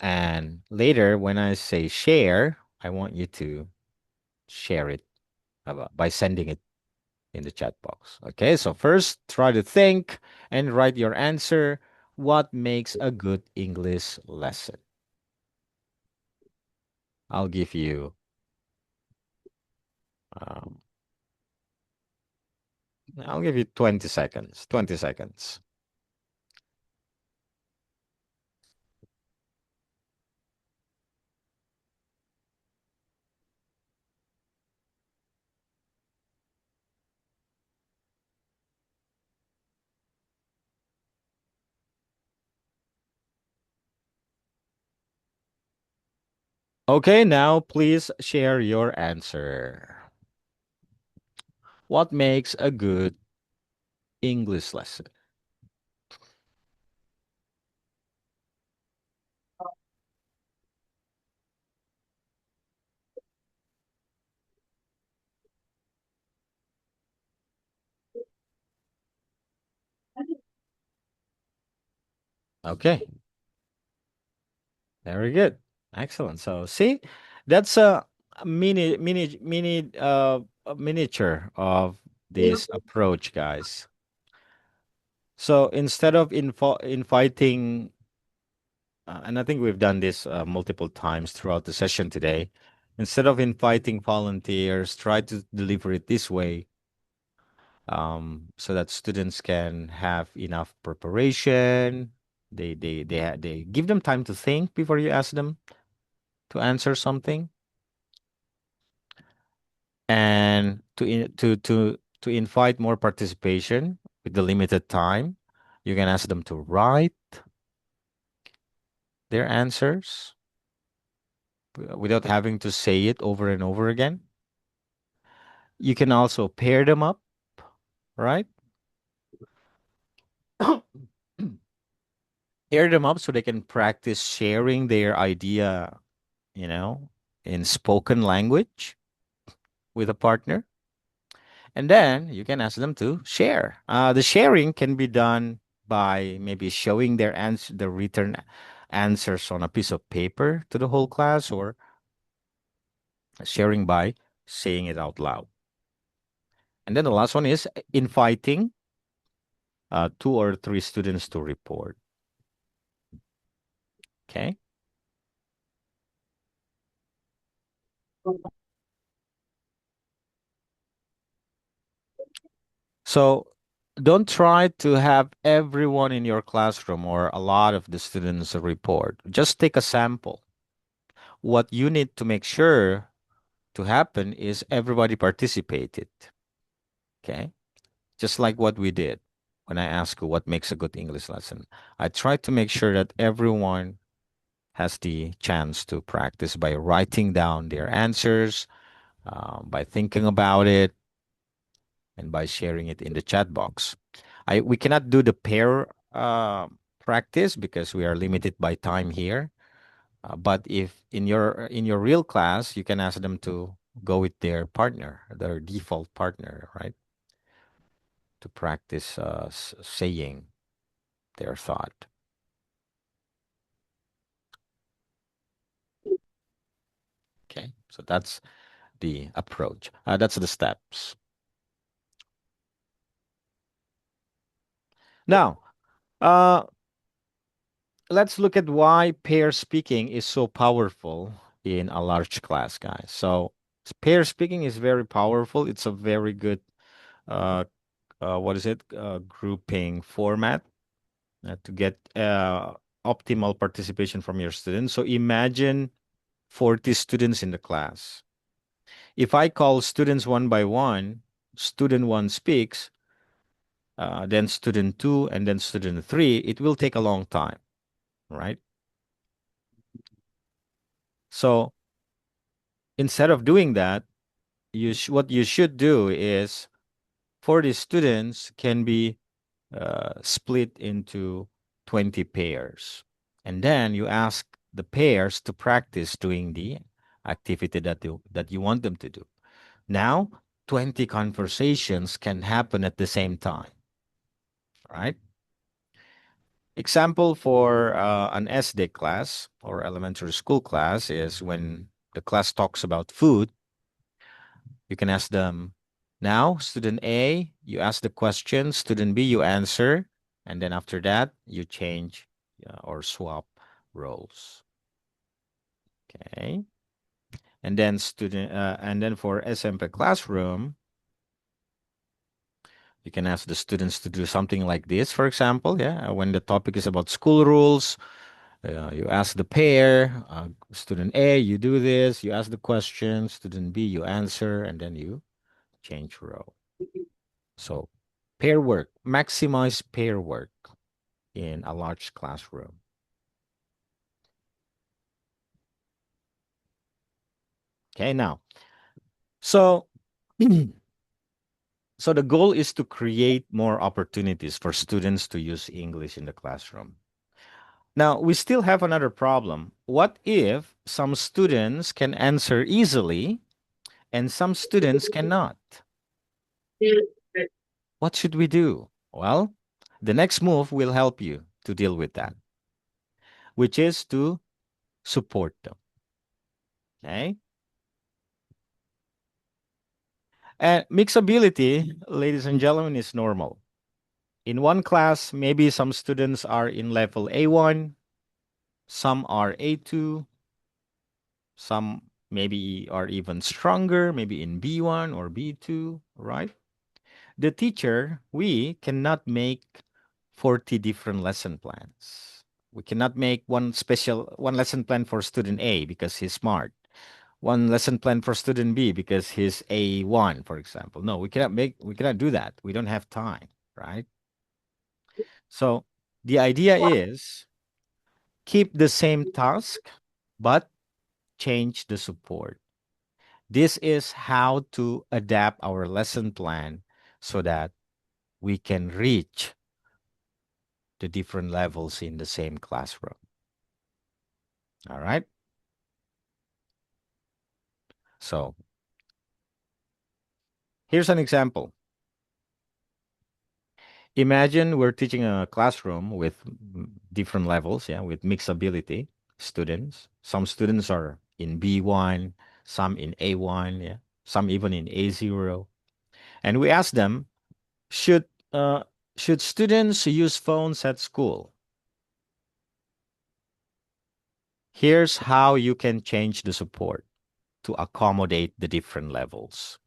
And later, when I say share, I want you to share it by sending it in the chat box. Okay, so first try to think and write your answer. What makes a good English lesson? I'll give you um, 20 seconds. 20 seconds. Okay, now please share your answer. What makes a good English lesson? Okay, very good. Excellent. So see, that's a a miniature of this approach, guys. So instead of inviting, and I think we've done this multiple times throughout the session today, instead of inviting volunteers, try to deliver it this way, so that students can have enough preparation. They give them time to think before you ask them to answer something, and to invite more participation with the limited time. You can ask them to write their answers without having to say it over and over again. You can also pair them up, right? Pair them up so they can practice sharing their idea, you know, in spoken language with a partner. And then you can ask them to share. The sharing can be done by maybe showing the written answers on a piece of paper to the whole class, or sharing by saying it out loud. And then the last one is inviting 2 or 3 students to report. Okay. So don't try to have everyone in your classroom or a lot of the students report. Just take a sample. What you need to make sure to happen is everybody participated. Okay. Just like what we did when I asked you what makes a good English lesson. I tried to make sure that everyone has the chance to practice by writing down their answers, by thinking about it, and by sharing it in the chat box. We cannot do the pair practice because we are limited by time here. But if in your real class, you can ask them to go with their partner, their default partner, right? To practice saying their thought. Okay, so that's the approach. That's the steps. Now, let's look at why pair speaking is so powerful in a large class, guys. So pair speaking is very powerful. It's a very good, uh, what is it, grouping format to get optimal participation from your students. So imagine 40 students in the class. If I call students one by one, student one speaks, then student two, and then student three, it will take a long time, right? So instead of doing that, what you should do is 40 students can be split into 20 pairs. And then you ask the pairs to practice doing the activity that you want them to do. Now, 20 conversations can happen at the same time, right? Example for an SD class or elementary school class is when the class talks about food, you can ask them, now, student A, you ask the question, student B, you answer, and then after that, you change or swap roles. Okay. And then for SMP classroom, you can ask the students to do something like this, for example. Yeah, when the topic is about school rules, you ask the pair, student A, you do this, you ask the question, student B, you answer, and then you change row. So pair work, maximize pair work in a large classroom. Okay, now, so so the goal is to create more opportunities for students to use English in the classroom. Now, we still have another problem. What if some students can answer easily and some students cannot? What should we do? Well, the next move will help you to deal with that, which is to support them. Okay? And mixability, ladies and gentlemen, is normal. In one class, maybe some students are in level A1, some are A2, some maybe are even stronger, maybe in B1 or B2, right? The teacher, we cannot make 40 different lesson plans. We cannot make one lesson plan for student A because he's smart. One lesson plan for student B because he's A1, for example. No, we cannot do that. We don't have time, right? So the idea is keep the same task, but change the support. This is how to adapt our lesson plan so that we can reach the different levels in the same classroom. All right. So here's an example. Imagine we're teaching a classroom with different levels, yeah, with mixed ability students. Some students are in B1, some in A1, yeah, some even in A0. And we ask them, should should students use phones at school? Here's how you can change the support to accommodate the different levels.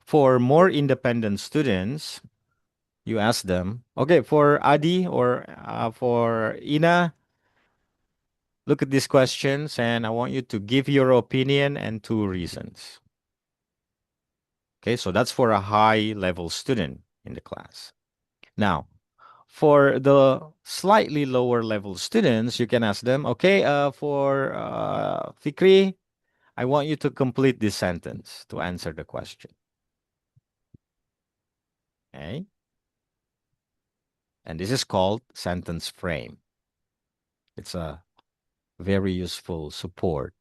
For more independent students, you ask them, okay, for Adi or for Ina, look at these questions and I want you to give your opinion and 2 reasons. Okay, so that's for a high level student in the class. Now, for the slightly lower level students, you can ask them, okay, for Fikri, I want you to complete this sentence to answer the question. Okay. And this is called sentence frame. It's a very useful support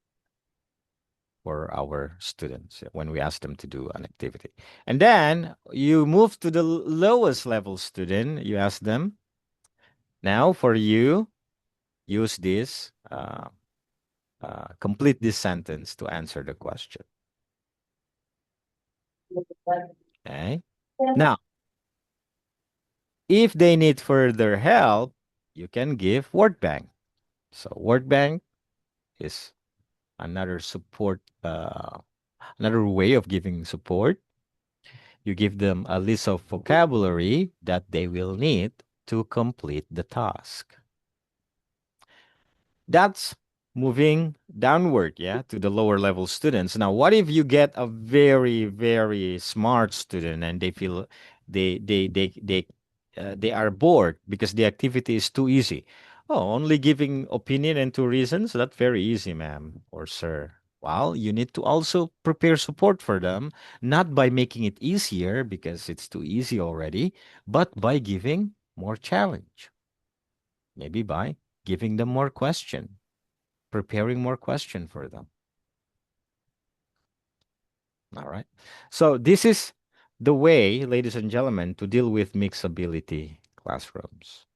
for our students when we ask them to do an activity. And then you move to the lowest level student. You ask them, now for you, use this, complete this sentence to answer the question. Okay. Now, if they need further help, you can give word bank. So word bank is another support, another way of giving support. You give them a list of vocabulary that they will need to complete the task. That's moving downward, yeah, to the lower level students. Now, what if you get a very, very smart student and they feel they are bored because the activity is too easy? Oh, only giving opinion and 2 reasons? That's very easy, ma'am or sir. Well, you need to also prepare support for them, not by making it easier because it's too easy already, but by giving more challenge. Maybe by giving them more question, preparing more question for them. All right. So this is the way, ladies and gentlemen, to deal with mixability classrooms.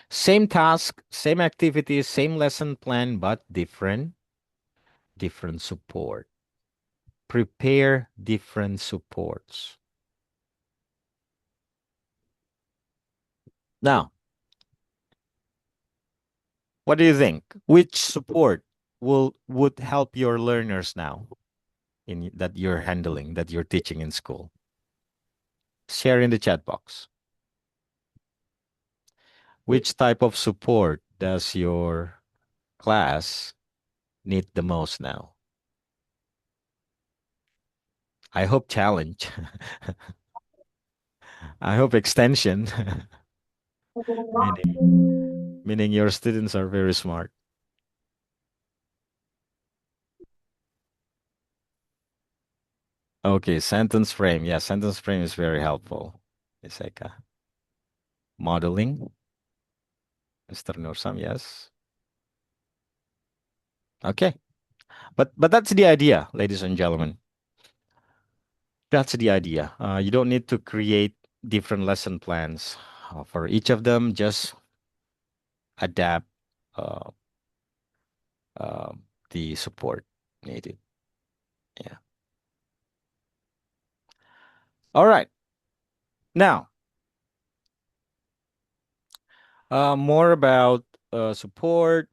Same task, same activities, same lesson plan, but different support. Prepare different supports. Now, what do you think? Which support would help your learners now in that you're handling, that you're teaching in school? Share in the chat box. Which type of support does your class need the most now? I hope challenge. I hope extension. meaning your students are very smart. Okay, sentence frame. Yeah, sentence frame is very helpful. Iseka. Modeling. Mr. Nursam, yes. Okay. But that's the idea, ladies and gentlemen. That's the idea. You don't need to create different lesson plans for each of them. Just adapt uh, uh, the support needed. Yeah. All right. Now, more about support.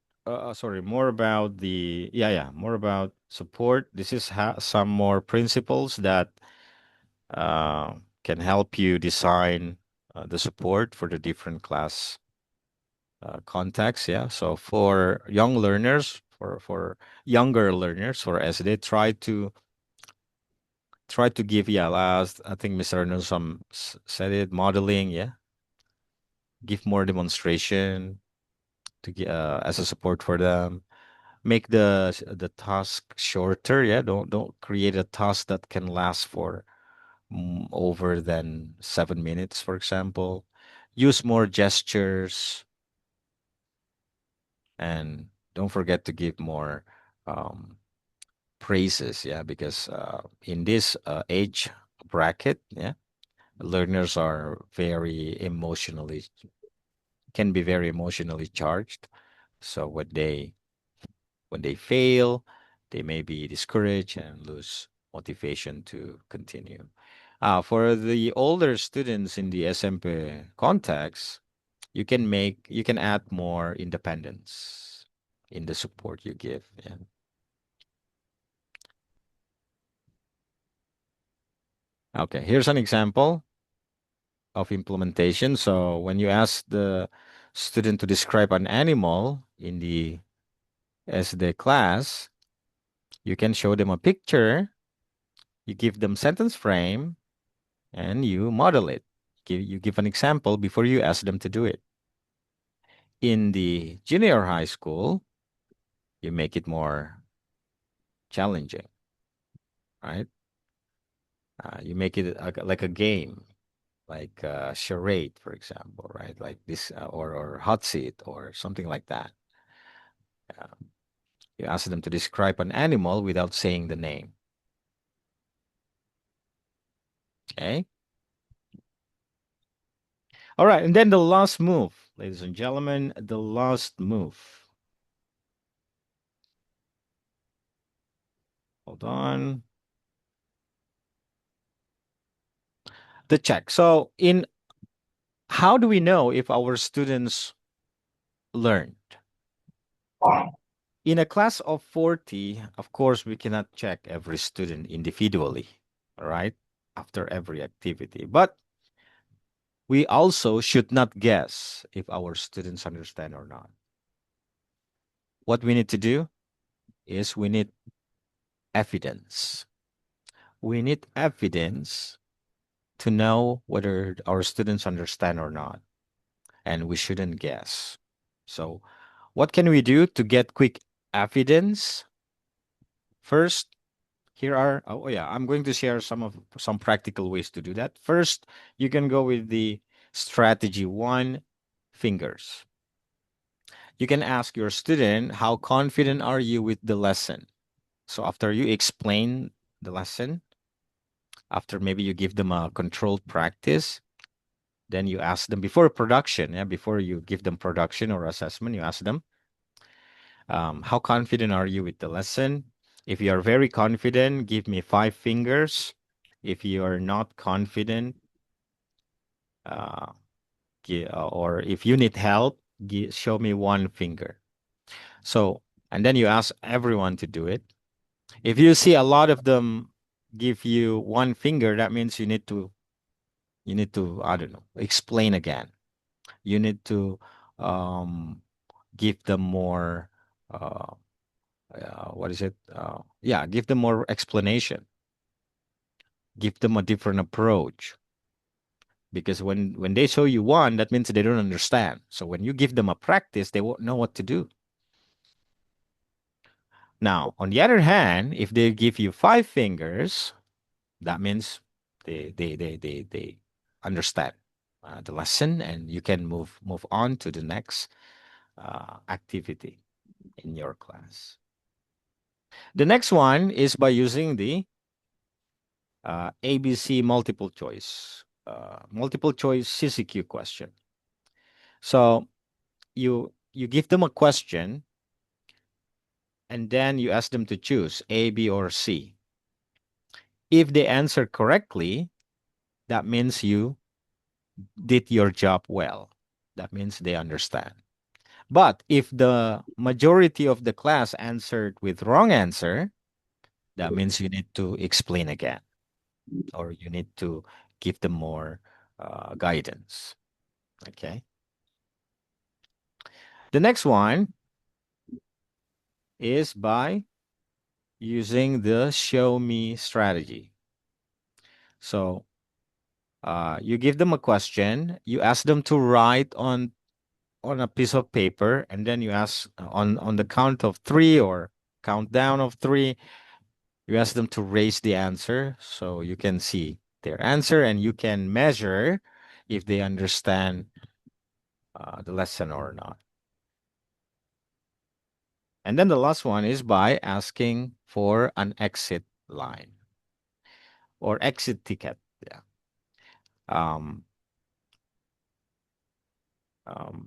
Sorry, more about more about support. This is some more principles that can help you design the support for the different class contexts. Yeah. So for young learners, for younger learners, or as they try to give, yeah, last I think Mr. Nusam said it, modeling. Yeah, give more demonstration to as a support for them. Make the task shorter. Yeah, don't create a task that can last for over than 7 minutes, for example. Use more gestures, and don't forget to give more um, praises. Yeah, because in this age bracket, yeah, learners are very emotionally can be very emotionally charged. So when they fail, they may be discouraged and lose motivation to continue. For the older students in the SMP context, you can add more independence in the support you give. Yeah. Okay, here's an example of implementation. So when you ask the student to describe an animal in the SD class, you can show them a picture, you give them sentence frame, and you model it. You give an example before you ask them to do it. In the junior high school, you make it more challenging, right? You make it like a game, like charade, for example, right? Like this, or hot seat, or something like that. You ask them to describe an animal without saying the name. Okay. All right, and then the last move, ladies and gentlemen, the last move. Hold on. The check. So in how do we know if our students learned? In a class of 40, of course, we cannot check every student individually, all right, after every activity. But we also should not guess if our students understand or not. What we need to do is we need evidence. We need evidence to know whether our students understand or not. And we shouldn't guess. So, what can we do to get quick evidence? First, here are I'm going to share some practical ways to do that. First, you can go with the strategy 1, fingers. You can ask your student, how confident are you with the lesson? So after you explain the lesson, after maybe you give them a controlled practice, then you ask them before production, before you give them production or assessment, you ask them, how confident are you with the lesson? If you are very confident, give me 5 fingers. If you are not confident, uh, or if you need help, show me 1 finger. So, and then you ask everyone to do it. If you see a lot of them give you 1 finger, that means you need to, I don't know, explain again. You need to give them more, what is it? Give them more explanation. Give them a different approach. Because when they show you 1, that means they don't understand. So when you give them a practice, they won't know what to do. Now, on the other hand, if they give you 5 fingers, That means they understand the lesson, and you can move on to the next activity in your class. The next one is by using the ABC multiple choice CCQ question. So you give them a question, and then you ask them to choose A, B, or C. If they answer correctly, that means you did your job well. That means they understand. But if the majority of the class answered with wrong answer, that means you need to explain again, or you need to give them more guidance. Okay. The next one is by using the show me strategy. So you give them a question, you ask them to write on a piece of paper, and then you ask on the count of three or countdown of three, you ask them to raise the answer so you can see their answer and you can measure if they understand the lesson or not. And then the last one is by asking for an exit line or exit ticket. Yeah.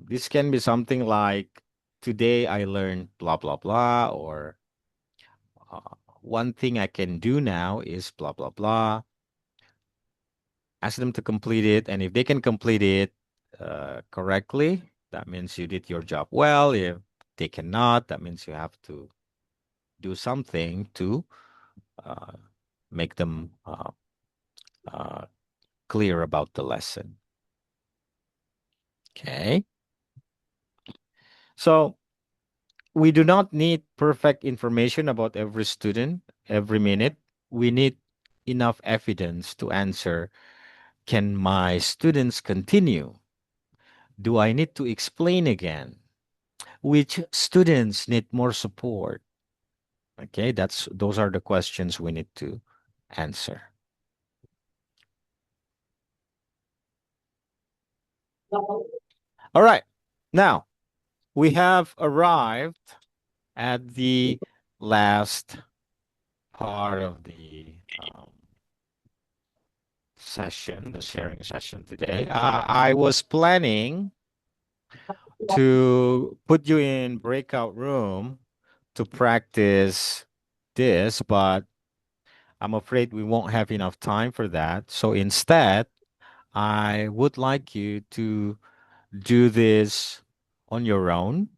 This can be something like, today I learned blah, blah, blah, or one thing I can do now is blah, blah, blah. Ask them to complete it. And if they can complete it correctly, that means you did your job well. If they cannot, that means you have to do something to make them clear about the lesson. Okay. So we do not need perfect information about every student every minute. We need enough evidence to answer, can my students continue? Do I need to explain again? Which students need more support? Okay, those are the questions we need to answer. All right. Now, we have arrived at the last part of the session, the sharing session today. I was planning to put you in breakout room to practice this, but I'm afraid we won't have enough time for that. So instead, I would like you to do this on your own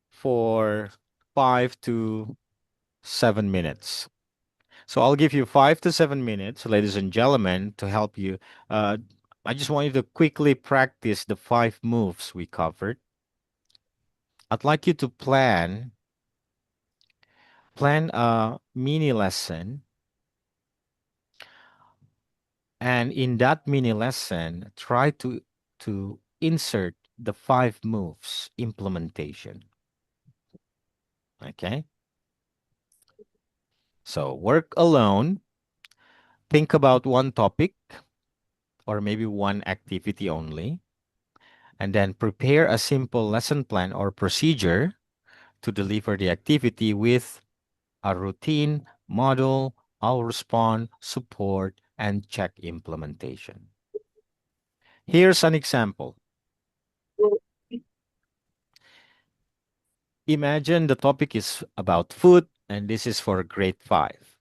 for 5 to 7 minutes. So I'll give you 5 to 7 minutes, ladies and gentlemen, to help you. I just want you to quickly practice the 5 moves we covered. I'd like you to plan a mini lesson. And in that mini lesson, try to insert the 5 moves implementation. Okay? So work alone. Think about one topic or maybe one activity only. And then prepare a simple lesson plan or procedure to deliver the activity with a routine, model, I'll respond, support, and check implementation. Here's an example. Imagine the topic is about food, and this is for grade 5.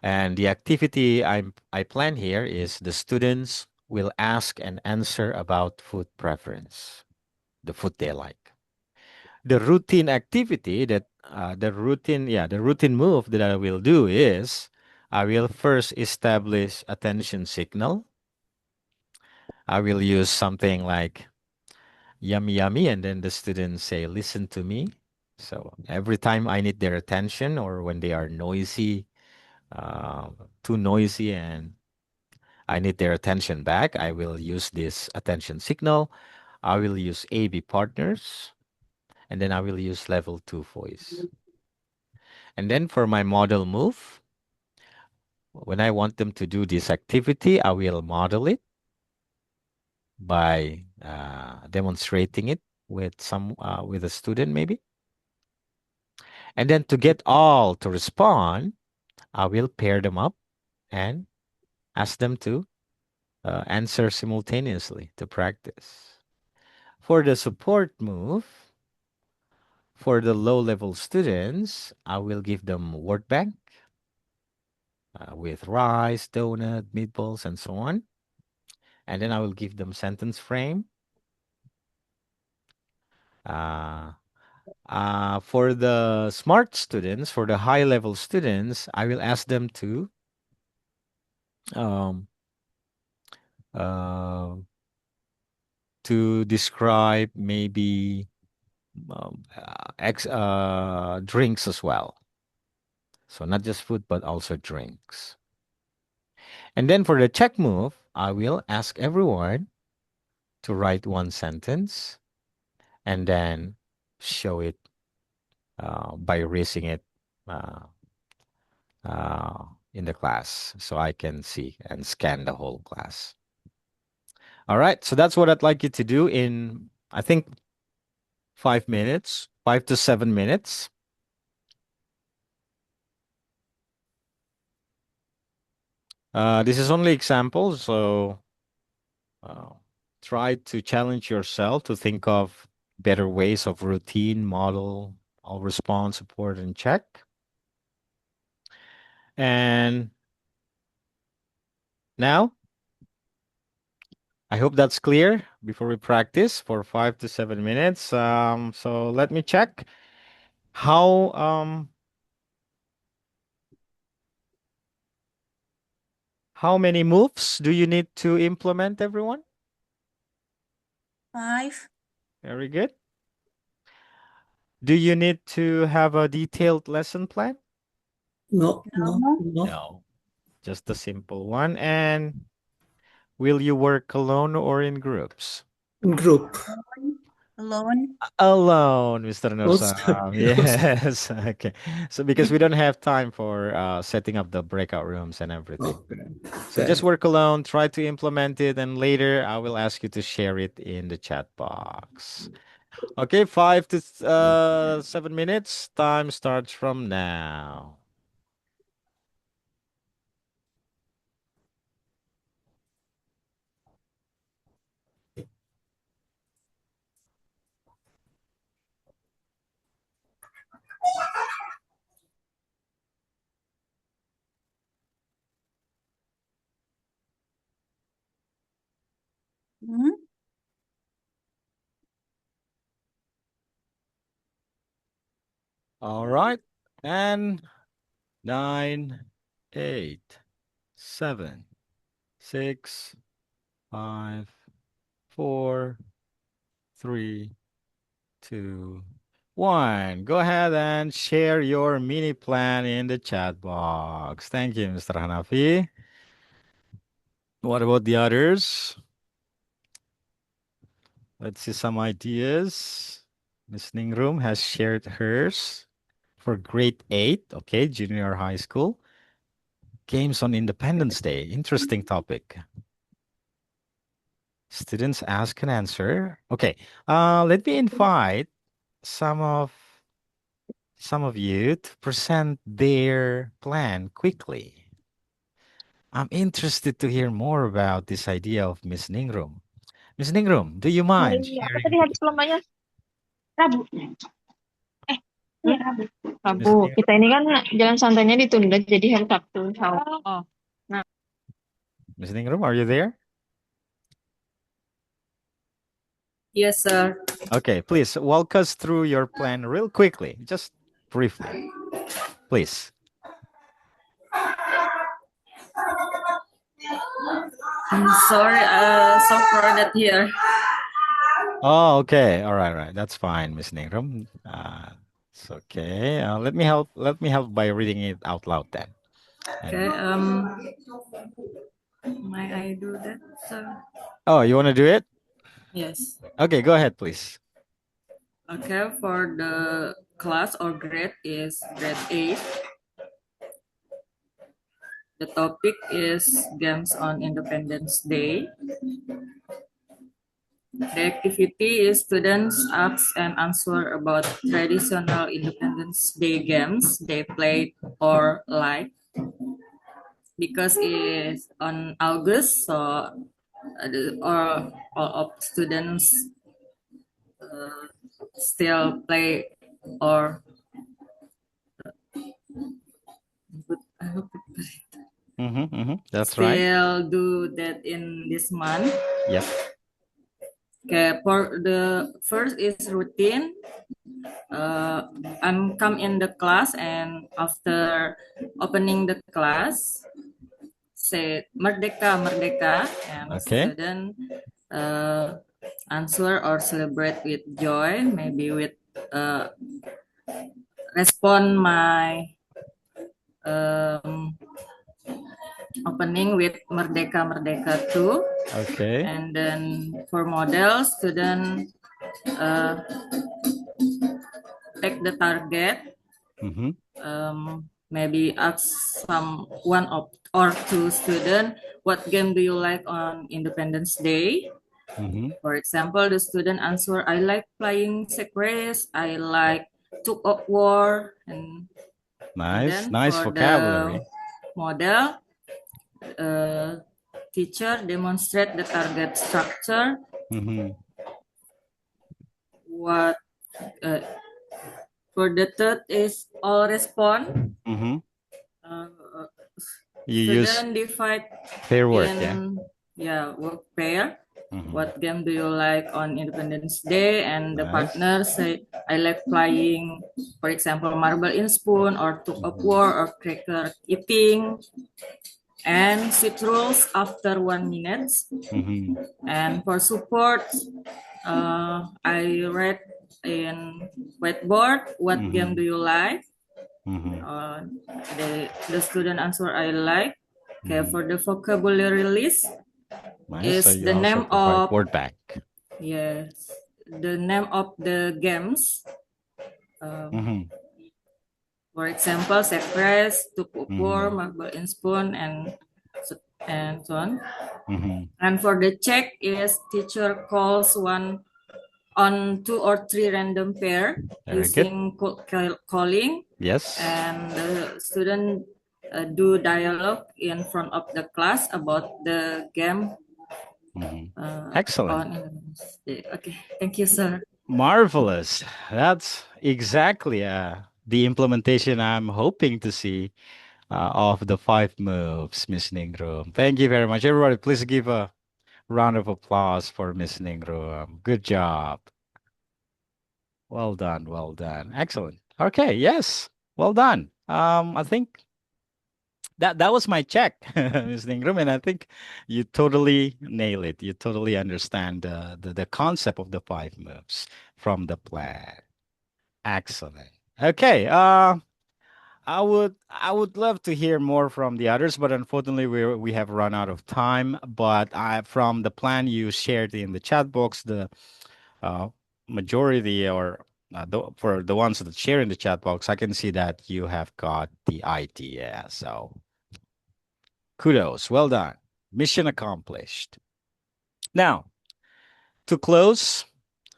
And the activity I plan here is the students will ask and answer about food preference, the food they like. The routine activity that the routine move that I will do is I will first establish attention signal. I will use something like yummy, yummy, and then the students say, listen to me. So every time I need their attention or when they are noisy, too noisy, and I need their attention back, I will use this attention signal. I will use AB partners, and then I will use level 2 voice. And then for my model move, When I want them to do this activity, I will model it by demonstrating it with with a student maybe. And then to get all to respond, I will pair them up and ask them to answer simultaneously to practice. For the support move, for the low-level students, I will give them word bank with rice, donut, meatballs, and so on. And then I will give them sentence frame. For the smart students, for the high-level students, I will ask them um, uh, to describe maybe drinks as well. So not just food, but also drinks. And then for the check move, I will ask everyone to write one sentence and then show it by erasing it in the class so I can see and scan the whole class. All right, so that's what I'd like you to do in, I think, 5 minutes, 5 to 7 minutes. This is only examples, so try to challenge yourself to think of better ways of routine, model, all response, support, and check. And now, I hope that's clear before we practice for 5 to 7 minutes. So let me check how many moves do you need to implement, everyone? 5. Very good. Do you need to have a detailed lesson plan? No. No, just a simple one. And will you work alone or in groups? Group. Alone. Alone, Mr. Also, Nursam. Yes. Okay. So because we don't have time for setting up the breakout rooms and everything. So just work alone, try to implement it, and later I will ask you to share it in the chat box. Okay, 5 to 7 minutes. Time starts from now. Hmm? All right. And 9, 8, 7, 6, 5, 4, 3, 2, 1. Go ahead and share your mini plan in the chat box. Thank you, Mr. Hanafi. What about the others? Let's see some ideas. Miss Room has shared hers for grade 8, okay, junior high school. Games on Independence Day. Interesting topic. Students ask and answer. Okay, let me invite some of you to present their plan quickly. I'm interested to hear more about this idea of Miss Ningrum. Miss Ningrum, do you mind Hari apa sharing? tadi habis lombanya? Rabu. Iya Rabu. Miss Rabu. Ningrum? Kita ini kan jalan santainya ditunda jadi hari Sabtu. Oh. Nah, Miss Ningrum, are you there? Yes, sir. Okay, please walk us through your plan real quickly, just briefly, please. I'm sorry, so crowded here. Oh, okay. All right, right. That's fine, Miss Ningrum. It's okay. Let me help. Let me help by reading it out loud then. Okay, may I do that, sir? Oh, you want to do it? Yes. Okay, go ahead, please. Okay, for the class or grade is grade 8. the topic is Games on Independence Day. The activity is students ask and answer about traditional Independence Day games they played or like. Because it's on August, so all of students still play or That's right. still do that in this month. Yep. Okay, for the first is routine. I'm come in the class, and after opening the class, say Merdeka, Merdeka, and Okay. student answer or celebrate with joy, maybe with respond my opening with Merdeka, Merdeka too. Okay. And then for model, student take the target, maybe ask some one or two student, what game do you like on Independence Day? For example, the student answer, I like playing sack race, I like tug of war, and Nice. then Nice for vocabulary. the model, teacher demonstrate the target structure. What for the third is all respond. You use Student divide pair work, in work pair. What game do you like on Independence Day? And the Nice. partner say, I like playing, for example, marble in spoon or tug of war or cracker eating. And set rules after 1 minute. And for support, I read in whiteboard, what game do you like? The student answer, I like. Okay, for the vocabulary list, Nice. So is you the also name provide of word bank. yes, the name of the games. For example, sack race, tug of war, marble in spoon, and so on. And for the check is teacher calls one on 2 or 3 random pair Very good. using calling, Yes. and the student do dialogue in front of the class about the game. Excellent. Okay, thank you, sir. Marvelous. That's exactly the implementation I'm hoping to see of the 5 moves, Miss Ningrum. Thank you very much. Everybody, please give a round of applause for Miss Ningrum. Good job. Well done. Well done. Excellent. Okay. Yes. Well done. I think that was my check, Miss Ningrum, and I think you totally nail it. You totally understand the concept of the 5 moves from the plan. Excellent. Okay. I would love to hear more from the others, but unfortunately we have run out of time. But from the plan you shared in the chat box, the uh, majority or for the ones that share in the chat box, I can see that you have got the idea. So kudos, well done, mission accomplished. Now to close,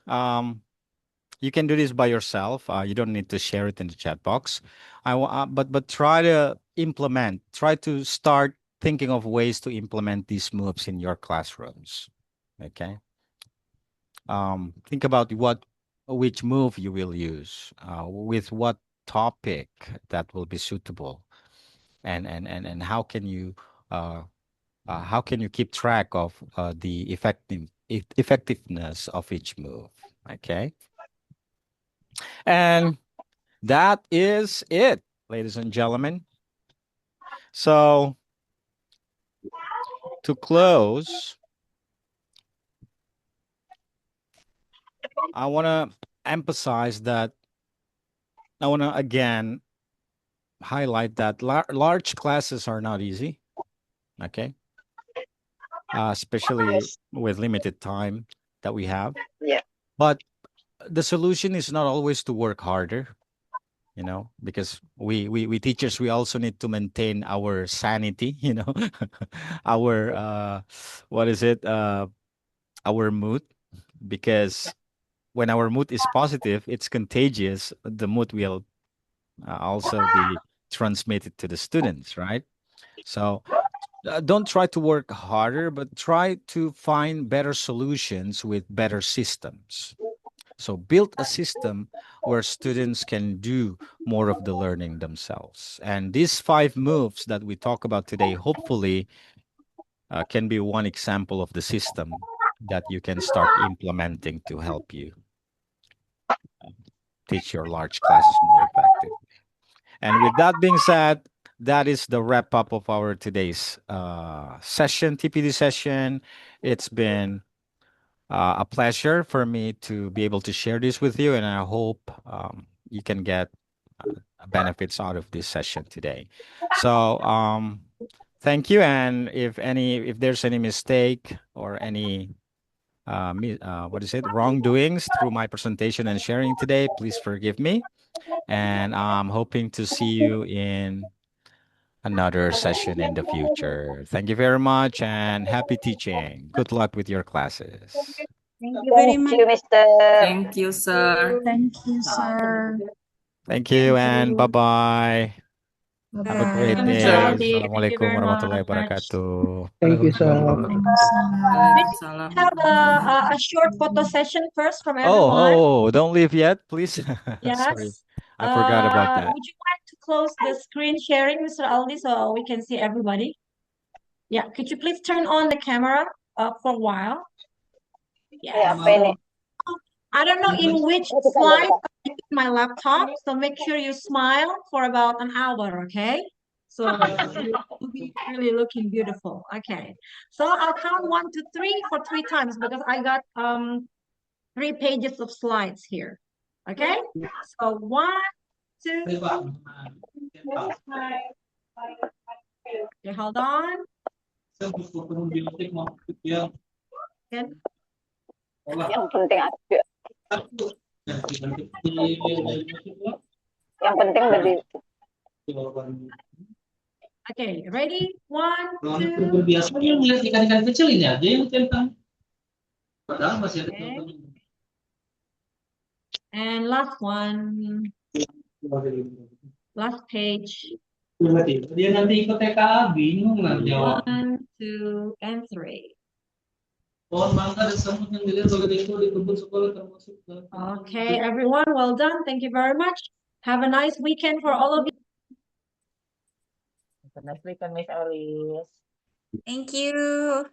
you can do this by yourself. You don't need to share it in the chat box. But try to implement. Try to start thinking of ways to implement these moves in your classrooms. Okay. Think about which move you will use, with what topic that will be suitable, and how can you keep track of the effectiveness of each move. Okay. And that is it, ladies and gentlemen. So to close, I want to emphasize that I want to again highlight that large classes are not easy. Okay. Especially with limited time that we have. Yeah. But the solution is not always to work harder. you know, because we teachers, we also need to maintain our sanity, you know, our what is it, our mood, because when our mood is positive, it's contagious. The mood will also be transmitted to the students, right? So don't try to work harder, but try to find better solutions with better systems. So build a system where students can do more of the learning themselves. And these 5 moves that we talk about today, hopefully, can be one example of the system that you can start implementing to help you teach your large classes more effectively. And with that being said, that is the wrap up of our today's session, TPD session. It's been a pleasure for me to be able to share this with you, and I hope you can get benefits out of this session today. So thank you, and if there's any mistake or any what is it, wrongdoings through my presentation and sharing today, please forgive me. And I'm hoping to see you in another session in the future. Thank you very much and happy teaching. Good luck with your classes. Thank you very much. Mr. Thank you, sir. Thank you, sir. Thank you and bye-bye. Have a great Mr. day. Aldi, thank you Assalamualaikum very warahmatullahi much. wabarakatuh. Thank you, sir. Thank you, sir. Waalaikumsalam. Have a short photo session first from Oh, everyone. don't leave yet, please. Yes. Sorry, I forgot about that. Would you like to close the screen sharing, Mr. Aldi, so we can see everybody? Yeah, could you please turn on the camera for a while? Yes. I don't know in which slide I use my laptop, so make sure you smile for about an hour, okay? So you'll be really looking beautiful. Okay. So I'll count 1 to 3 for 3 times because I got 3 pages of slides here. Okay? So 1, 2, okay, hold on. Again. Yang penting aja. Yang penting udah di. Okay, ready? 1, 2. Biasanya ngeliat ikan-ikan kecil ini aja yang tentang. Padahal masih ada. Okay. And last one. Last page. Dia nanti ikut TKA bingung lah jawab. 1, 2, and 3. Pohon mangga dan semut yang dilihat begitu di kebun sekolah termasuk. Okay, everyone, well done. Thank you very much. Have a nice weekend for all of you. Have a nice weekend, Miss Alice. Thank you.